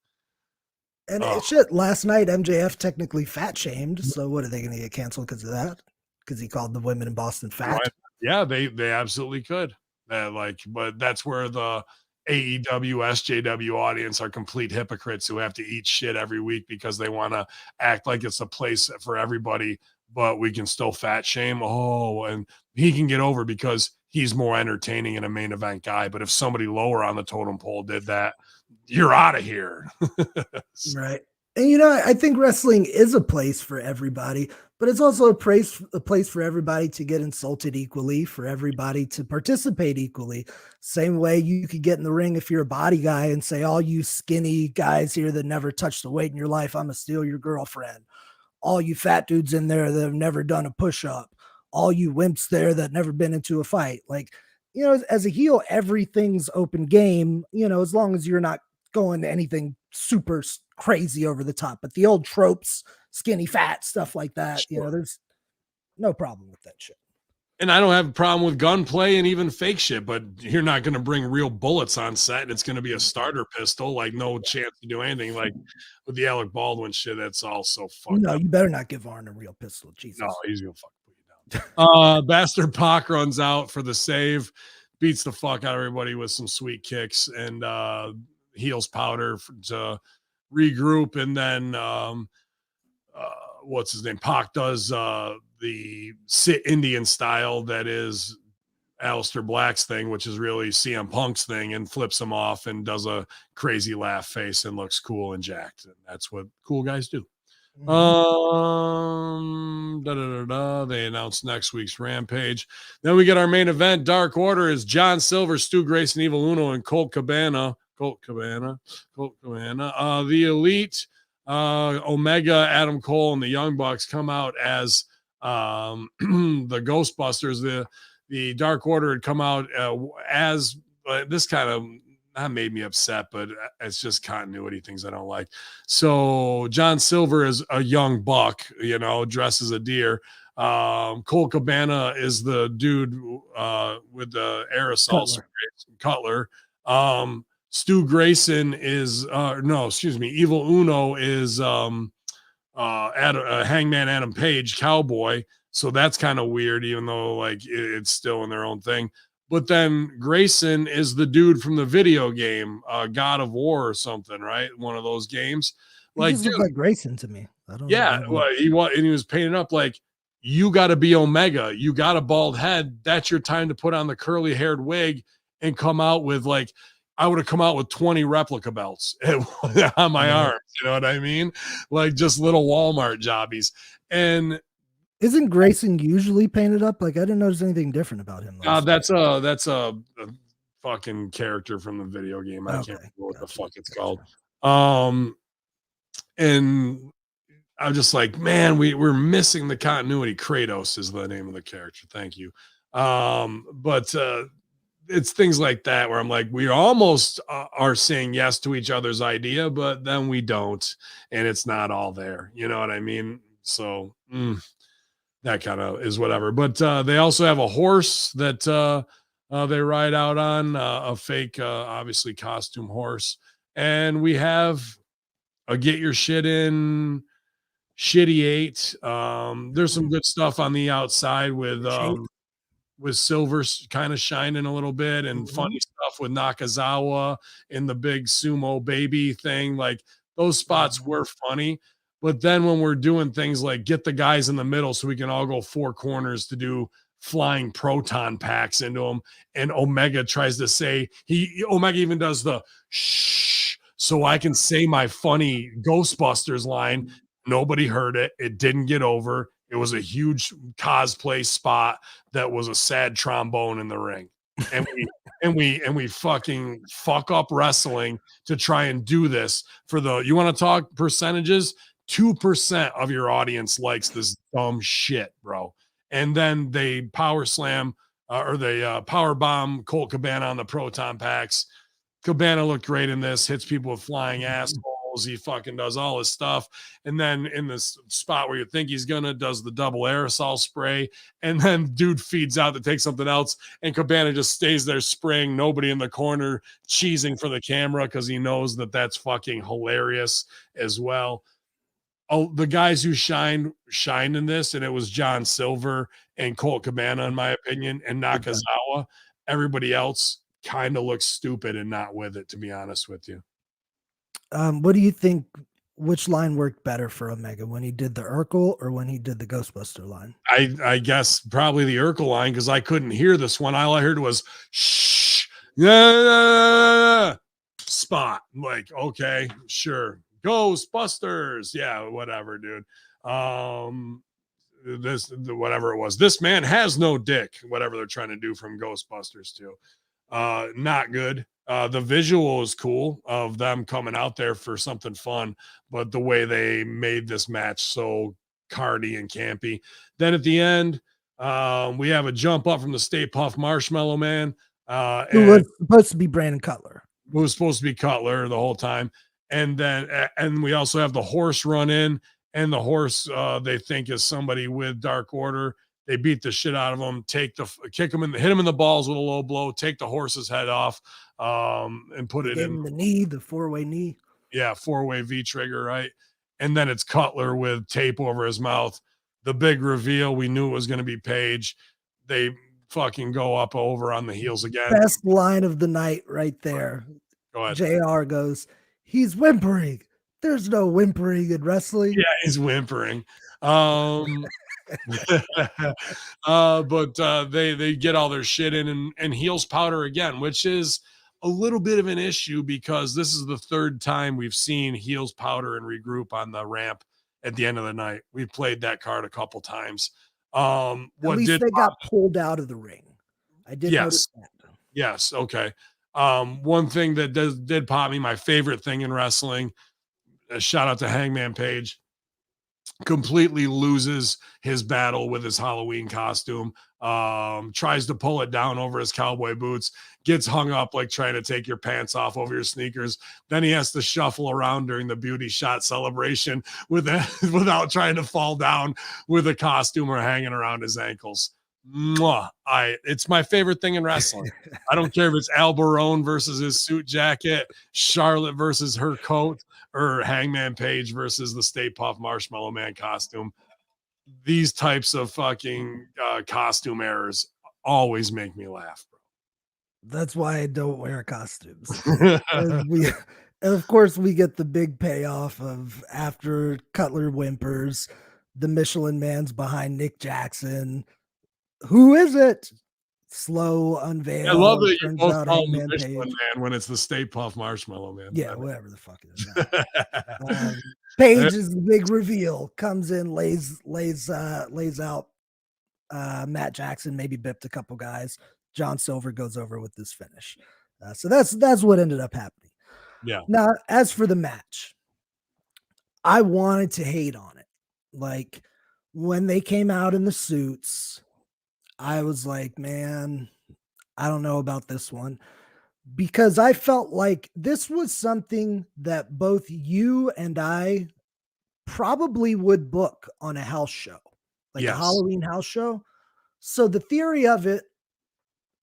And shit, last night MJF technically fat shamed. So what, are they going to get canceled because of that? Because he called the women in Boston fat? Yeah, they absolutely could. But that's where the AEW, SJW audience are complete hypocrites who have to eat shit every week because they want to act like it's a place for everybody, but we can still fat shame. And he can get over because he's more entertaining and a main event guy. But if somebody lower on the totem pole did that, you're out of here. Right. And, you know, I think wrestling is a place for everybody, but it's also a place for everybody to get insulted equally, for everybody to participate equally. Same way you could get in the ring if you're a body guy and say, all you skinny guys here that never touched a weight in your life, I'm going to steal your girlfriend. All you fat dudes in there that have never done a push-up. All you wimps there that never been into a fight. Like, you know, as a heel, everything's open game, you know, as long as you're not going to anything super crazy over the top, but the old tropes, skinny, fat, stuff like that, sure. You know, there's no problem with that shit. And I don't have a problem with gunplay and even fake shit, but you're not going to bring real bullets on set and it's going to be a starter pistol, like no chance to do anything. Like with the Alec Baldwin shit, that's all so fucked up. You better not give Arn a real pistol. Jesus. No, he's going to fucking put you down. Bastard Pac runs out for the save, beats the fuck out of everybody with some sweet kicks, and heals Powder to regroup, and then what's his name? Pac does the sit Indian style that is Aleister Black's thing, which is really CM Punk's thing, and flips him off and does a crazy laugh face and looks cool and jacked. And that's what cool guys do. They announced next week's Rampage. Then we get our main event. Dark Order is John Silver, Stu Grayson, Evil Uno, and Colt Cabana. The Elite, Omega, Adam Cole, and the Young Bucks come out as the Ghostbusters. The Dark Order had come out as this kind of that made me upset, but it's just continuity things I don't like. So John Silver is a young buck, dressed as a deer. Colt Cabana is the dude with the aerosol Cutler. Stu Grayson is Evil Uno is Hangman Adam Page, Cowboy. So that's kind of weird, even though like it's still in their own thing. But then Grayson is the dude from the video game, God of War or something, right? One of those games. He just looked like Grayson to me. I don't know. Well, he was painted up like, you got to be Omega. You got a bald head. That's your time to put on the curly haired wig and come out with like, I would have come out with 20 replica belts on my arms. You know what I mean? Like just little Walmart jobbies. And isn't Grayson usually painted up? Like I didn't notice anything different about him. That's a fucking character from the video game. I can't remember what the fuck it's called. And I'm just like, man, we're missing the continuity. Kratos is the name of the character. Thank you. But it's things like that where I'm like, we almost are saying yes to each other's idea, but then we don't, and it's not all there. You know what I mean? So. That kind of is whatever. But they also have a horse that they ride out on, a fake, obviously, costume horse. And we have a Get Your Shit In, Shitty 8. There's some good stuff on the outside with Silver kind of shining a little bit and funny stuff with Nakazawa in the big sumo baby thing. Like those spots were funny. But then when we're doing things like get the guys in the middle so we can all go four corners to do flying proton packs into them, and Omega tries to say, Omega even does the shh so I can say my funny Ghostbusters line. Nobody heard it. It didn't get over. It was a huge cosplay spot that was a sad trombone in the ring. And we fucking fuck up wrestling to try and do this for you want to talk percentages? 2% of your audience likes this dumb shit, bro. And then they power slam or they power bomb Colt Cabana on the proton packs. Cabana looked great in this, hits people with flying assholes. He fucking does all his stuff. And then in this spot where you think he's gonna, does the double aerosol spray. And then dude feeds out to take something else. And Cabana just stays there spraying nobody in the corner, cheesing for the camera because he knows that that's fucking hilarious as well. Oh, the guys who shined in this, and it was John Silver and Colt Cabana, in my opinion, and Nakazawa. Everybody else kind of looks stupid and not with it, to be honest with you. What do you think? Which line worked better for Omega, when he did the Urkel or when he did the Ghostbuster line? I guess probably the Urkel line, because I couldn't hear this one. All I heard was shh, yeah, spot. I'm like, okay, sure. Ghostbusters, yeah, whatever, dude. Whatever it was, this man has no dick, whatever they're trying to do from Ghostbusters too. Not good. The visual is cool of them coming out there for something fun, but the way they made this match so cardy and campy. Then at the end, we have a jump up from the Stay Puft Marshmallow Man, who was supposed to be Brandon Cutler. Who was supposed to be Cutler the whole time. And then, and we also have the horse run in, and the horse they think is somebody with Dark Order. They beat the shit out of him, kick him hit him in the balls with a low blow, take the horse's head off, and put it in the knee, the 4-way knee. Yeah, 4-way V trigger, right? And then it's Cutler with tape over his mouth. The big reveal, we knew it was going to be Page. They fucking go up over on the heels again. Best line of the night right there. Go ahead. JR goes, he's whimpering. There's no whimpering in wrestling. Yeah, he's whimpering. But they get all their shit in and heels powder again, which is a little bit of an issue because this is the third time we've seen heels powder and regroup on the ramp at the end of the night. We played that card a couple times. At What least did they got pulled out of the ring. I did notice that. Yes. Okay. One thing that did pop me, my favorite thing in wrestling, a shout out to Hangman Page, completely loses his battle with his Halloween costume, tries to pull it down over his cowboy boots, gets hung up like trying to take your pants off over your sneakers. Then he has to shuffle around during the beauty shot celebration without trying to fall down with a costume or hanging around his ankles. It's my favorite thing in wrestling. I don't care if it's Al Barone versus his suit jacket, Charlotte versus her coat, or Hangman Page versus the Stay Puft Marshmallow Man costume. These types of fucking costume errors always make me laugh, bro. That's why I don't wear costumes. And of course, we get the big payoff of after Cutler whimpers, the Michelin Man's behind Nick Jackson. Who is it? Slow unveil. I love that you turns both out call him the Hangman Michelin Page. Man when it's the Stay Puft Marshmallow Man. Yeah, whatever the fuck it is. Page is the big reveal. Comes in, lays out Matt Jackson, maybe bipped a couple guys. John Silver goes over with this finish. So that's what ended up happening. Yeah. Now, as for the match, I wanted to hate on it. Like when they came out in the suits, I was like, man, I don't know about this one, because I felt like this was something that both you and I probably would book on a house show, like a Halloween house show. So the theory of it,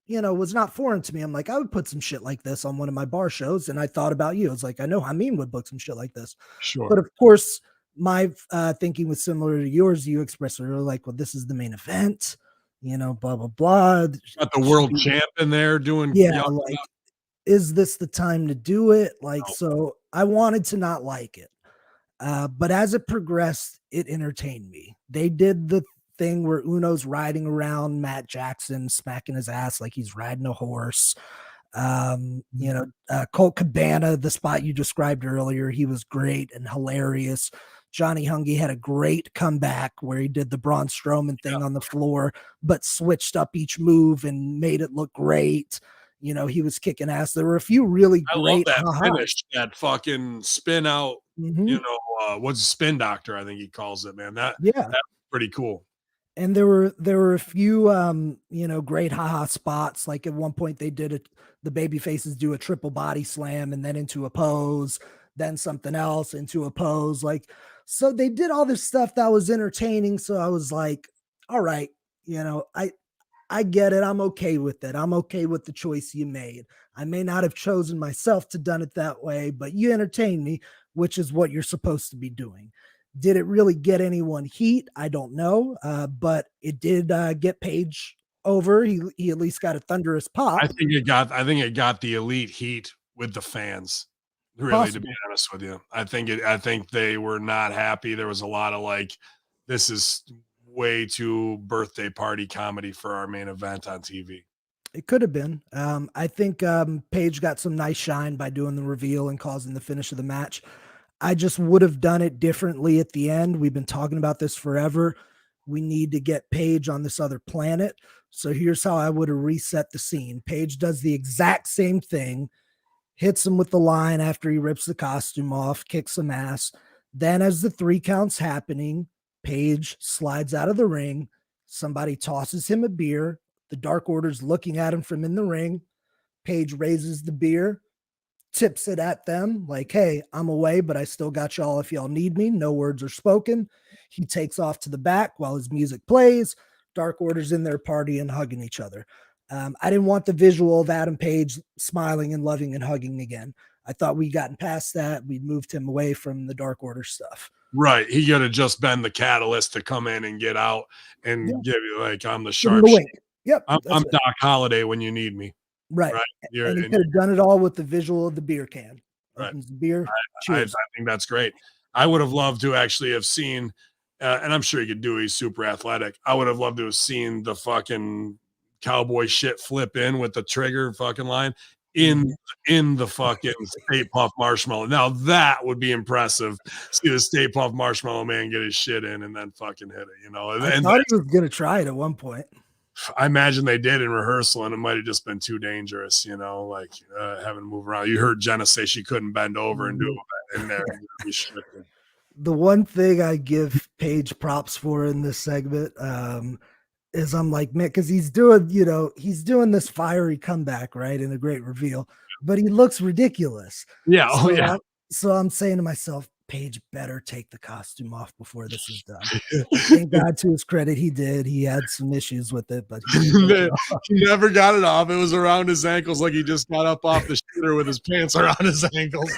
was not foreign to me. I'm like, I would put some shit like this on one of my bar shows. And I thought about you. It's like, I know Hamin would book some shit like this. Sure. But of course, my thinking was similar to yours. You expressed earlier, like, well, this is the main event, blah, blah, blah. Got the world champ in there doing. Yeah. Like, is this the time to do it? Like, No. So I wanted to not like it. But as it progressed, it entertained me. They did the thing where Uno's riding around Matt Jackson, smacking his ass like he's riding a horse. Colt Cabana, the spot you described earlier, he was great and hilarious. Johnny Hungy had a great comeback where he did the Braun Strowman thing on the floor, but switched up each move and made it look great. He was kicking ass. There were a few really great. I love that finish, that fucking spin out. Mm-hmm. What's spin doctor? I think he calls it, man. That's pretty cool. And there were a few great haha spots. Like at one point they did the baby faces do a triple body slam and then into a pose, then something else into a pose. Like, so they did all this stuff that was entertaining. So I was like, all right, I get it. I'm okay with it. I'm okay with the choice you made. I may not have chosen myself to done it that way, but you entertain me, which is what you're supposed to be doing. Did it really get anyone heat? I don't know, but it did get Page over. He at least got a thunderous pop. I think it got the elite heat with the fans. Really, possible. To be honest with you, I think they were not happy. There was a lot of like, this is way too birthday party comedy for our main event on TV. It could have been. I think Page got some nice shine by doing the reveal and causing the finish of the match. I just would have done it differently at the end. We've been talking about this forever. We need to get Page on this other planet. So here's how I would have reset the scene. Page does the exact same thing, hits him with the line after he rips the costume off, kicks some ass. Then as the 3 counts happening, Page slides out of the ring. Somebody tosses him a beer. The Dark Order's looking at him from in the ring. Page raises the beer, tips it at them like, hey, I'm away, but I still got y'all if y'all need me. No words are spoken. He takes off to the back while his music plays. Dark Order's in there partying, hugging each other. I didn't want the visual of Adam Page smiling and loving and hugging again. I thought we'd gotten past that. We'd moved him away from the Dark Order stuff. Right. He could have just been the catalyst to come in and get out and give you like, I'm the sharpshooter. Yep. I'm Doc Holliday when you need me. Right. And he could have done it all with the visual of the beer can. Right. The beer. I think that's great. I would have loved to actually have seen, and I'm sure he could do it. He's super athletic. I would have loved to have seen the fucking cowboy shit flip in with the trigger fucking line in the fucking Stay Puft Marshmallow. Now that would be impressive. See the Stay Puft Marshmallow Man get his shit in and then fucking hit it, I thought he was gonna try it at one point. I imagine they did in rehearsal, and it might have just been too dangerous, like having to move around. You heard Jenna say she couldn't bend over and do it in there. The one thing I give Paige props for in this segment is I'm like, man, because he's doing this fiery comeback, right, in a great reveal, but he looks ridiculous. Yeah. So, so I'm saying to myself, Paige better take the costume off before this is done. Thank God, to his credit, he did. He had some issues with it, but he never got it off. It was around his ankles, like he just got up off the shooter with his pants around his ankles.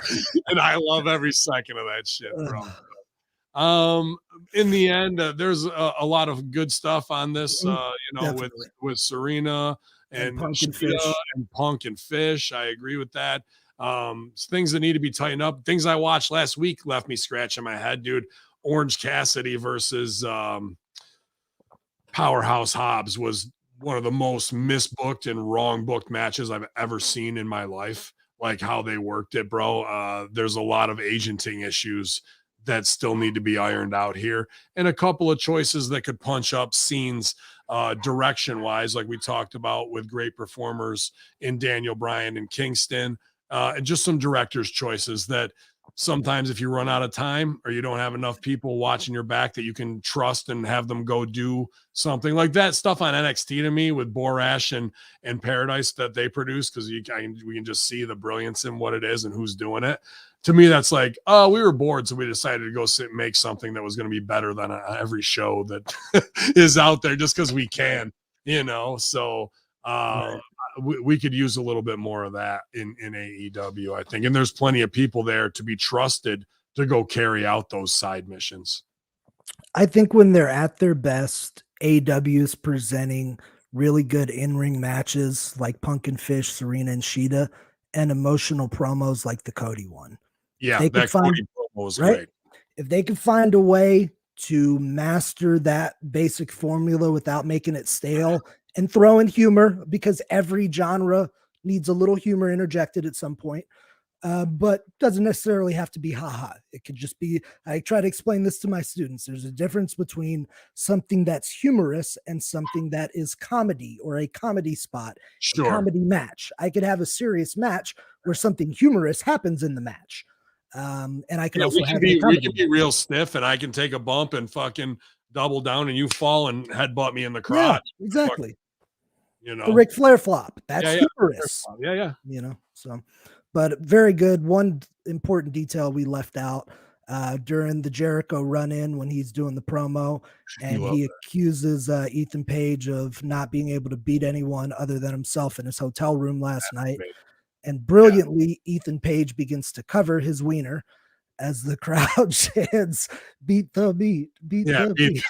And I love every second of that shit, bro. In the end, there's a lot of good stuff on this, with Serena and Punk and Fish. I agree with that. Things that need to be tightened up. Things I watched last week left me scratching my head, dude. Orange Cassidy versus Powerhouse Hobbs was one of the most misbooked and wrong booked matches I've ever seen in my life. Like how they worked it, bro. There's a lot of agenting issues that still need to be ironed out here, and a couple of choices that could punch up scenes direction wise, like we talked about with great performers in Daniel Bryan and Kingston. And just some director's choices that sometimes if you run out of time or you don't have enough people watching your back that you can trust and have them go do something like that stuff on NXT to me with Borash and Paradise that they produce. Cause we can just see the brilliance in what it is and who's doing it. To me, that's like, oh, we were bored. So we decided to go sit and make something that was going to be better than every show that is out there just cause we can, so, right. We could use a little bit more of that in AEW, I think. And there's plenty of people there to be trusted to go carry out those side missions. I think when they're at their best, AEW is presenting really good in-ring matches like Punk and Fish, Serena and Shida, and emotional promos like the Cody one. Yeah, that Cody promo was great. If they can find a way to master that basic formula without making it stale and throw in humor, because every genre needs a little humor interjected at some point, but doesn't necessarily have to be haha. It could just be, I try to explain this to my students. There's a difference between something that's humorous and something that is comedy or a comedy spot, a comedy match. I could have a serious match where something humorous happens in the match. And I can also we can be real stiff and I can take a bump and fucking double down and you fall and headbutt me in the crotch. Yeah, exactly. The Ric Flair flop. That's humorous. Yeah. So, but very good. One important detail we left out during the Jericho run-in when he's doing the promo and he accuses Ethan Page of not being able to beat anyone other than himself in his hotel room last night. Great. And brilliantly, Ethan Page begins to cover his wiener as the crowd chants, "Beat the meat, beat the meat."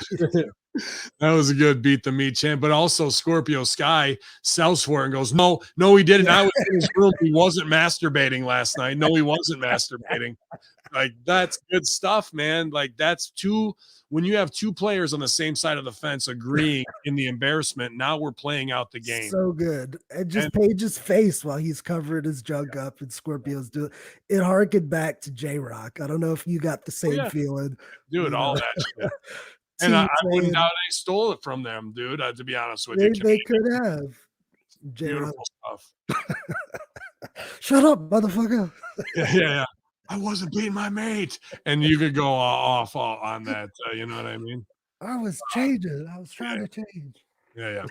That was a good beat the meat chant, but also Scorpio Sky sells for it and goes, no, he didn't. I was in his room. He wasn't masturbating last night. No, he wasn't masturbating. Like, that's good stuff, man. Like, when you have two players on the same side of the fence agreeing in the embarrassment, now we're playing out the game. So good. And just Page's face while he's covering his junk up and Scorpio's doing it harkened back to J-Rock. I don't know if you got the same feeling. Dude, all that shit. And I wouldn't doubt they stole it from them, dude. To be honest with you, they could have. Beautiful stuff. Shut up, motherfucker. Yeah. I wasn't beating my mate, and you could go off on that. You know what I mean? I was changing. I was trying to change. Yeah.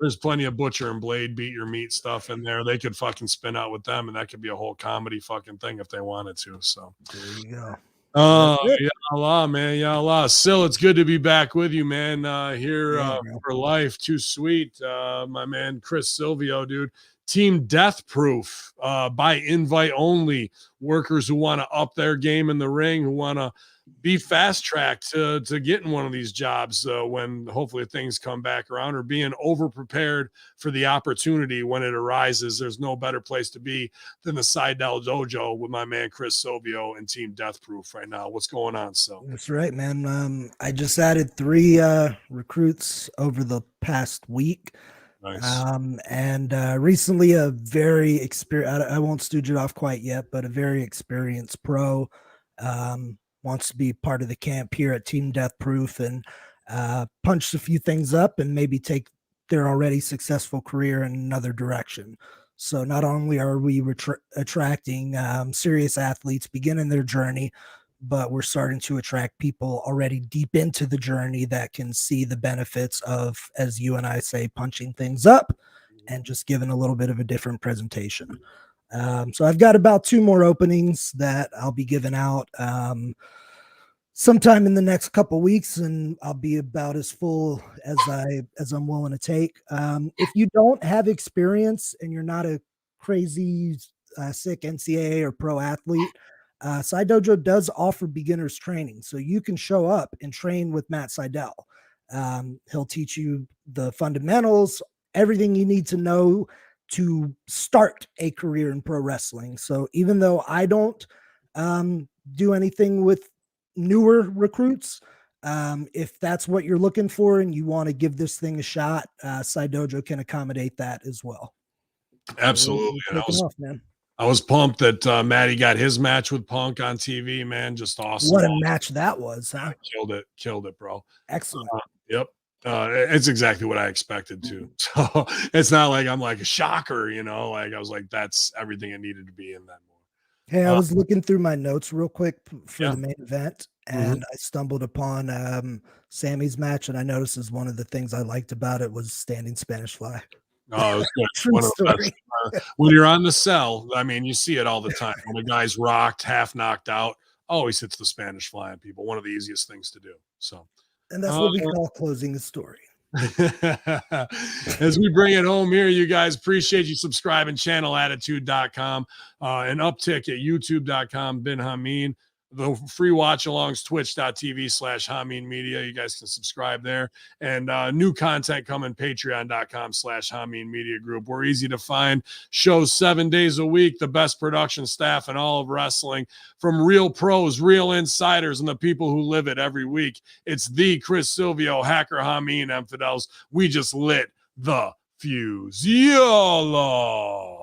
There's plenty of Butcher and Blade beat your meat stuff in there. They could fucking spin out with them, and that could be a whole comedy fucking thing if they wanted to. So there you go. Ya Allah, man. Ya Allah. Sil, it's good to be back with you, man. Here for life. Too sweet. My man, Chris Silvio, dude. Team Death Proof, by invite only. Workers who want to up their game in the ring, who want to be fast tracked to getting one of these jobs when hopefully things come back around, or being over prepared for the opportunity when it arises. There's no better place to be than the Seidel Dojo with my man Chris Silvio and Team Death Proof right now. What's going on? So that's right, man. I just added 3 recruits over the past week. Nice. And recently a very experienced, I won't stooge it off quite yet, but a very experienced pro wants to be part of the camp here at Team Death Proof and punch a few things up and maybe take their already successful career in another direction. So not only are we attracting serious athletes beginning their journey, but we're starting to attract people already deep into the journey that can see the benefits of, as you and I say, punching things up and just giving a little bit of a different presentation. So I've got about 2 more openings that I'll be giving out sometime in the next couple weeks, and I'll be about as full as I'm willing to take. If you don't have experience and you're not a crazy sick NCAA or pro athlete, Side Dojo does offer beginners training, so you can show up and train with Matt Seidel. He'll teach you the fundamentals, everything you need to know to start a career in pro wrestling. So even though I don't do anything with newer recruits, if that's what you're looking for and you want to give this thing a shot, Side Dojo can accommodate that as well. Absolutely. So I was pumped that Matty got his match with Punk on TV, man. Just awesome. What a match that was, huh? Killed it, bro. Excellent. Yep. It's exactly what I expected to. So it's not like I'm like a shocker, like I was like, that's everything it needed to be in that movie. Hey, I was looking through my notes real quick for the main event, and I stumbled upon Sammy's match, and I noticed as one of the things I liked about it was standing Spanish Fly. Oh, it was good. One of the best. When you're on the cell, I mean, you see it all the time. When the guy's rocked, half knocked out, always hits the Spanish Fly on people. One of the easiest things to do. So, and that's what we call closing the story. As we bring it home here, you guys, appreciate you subscribing, channelattitude.com, an uptick at youtube.com, bin Hamin. The free watch alongs, twitch.tv/Hamin Media. You guys can subscribe there. And new content coming, patreon.com/Hamin Media Group. We're easy to find. Shows 7 days a week. The best production staff in all of wrestling, from real pros, real insiders, and the people who live it every week. It's the Chris Silvio, Hacker Hamin, Infidels. We just lit the fuse. YOLO.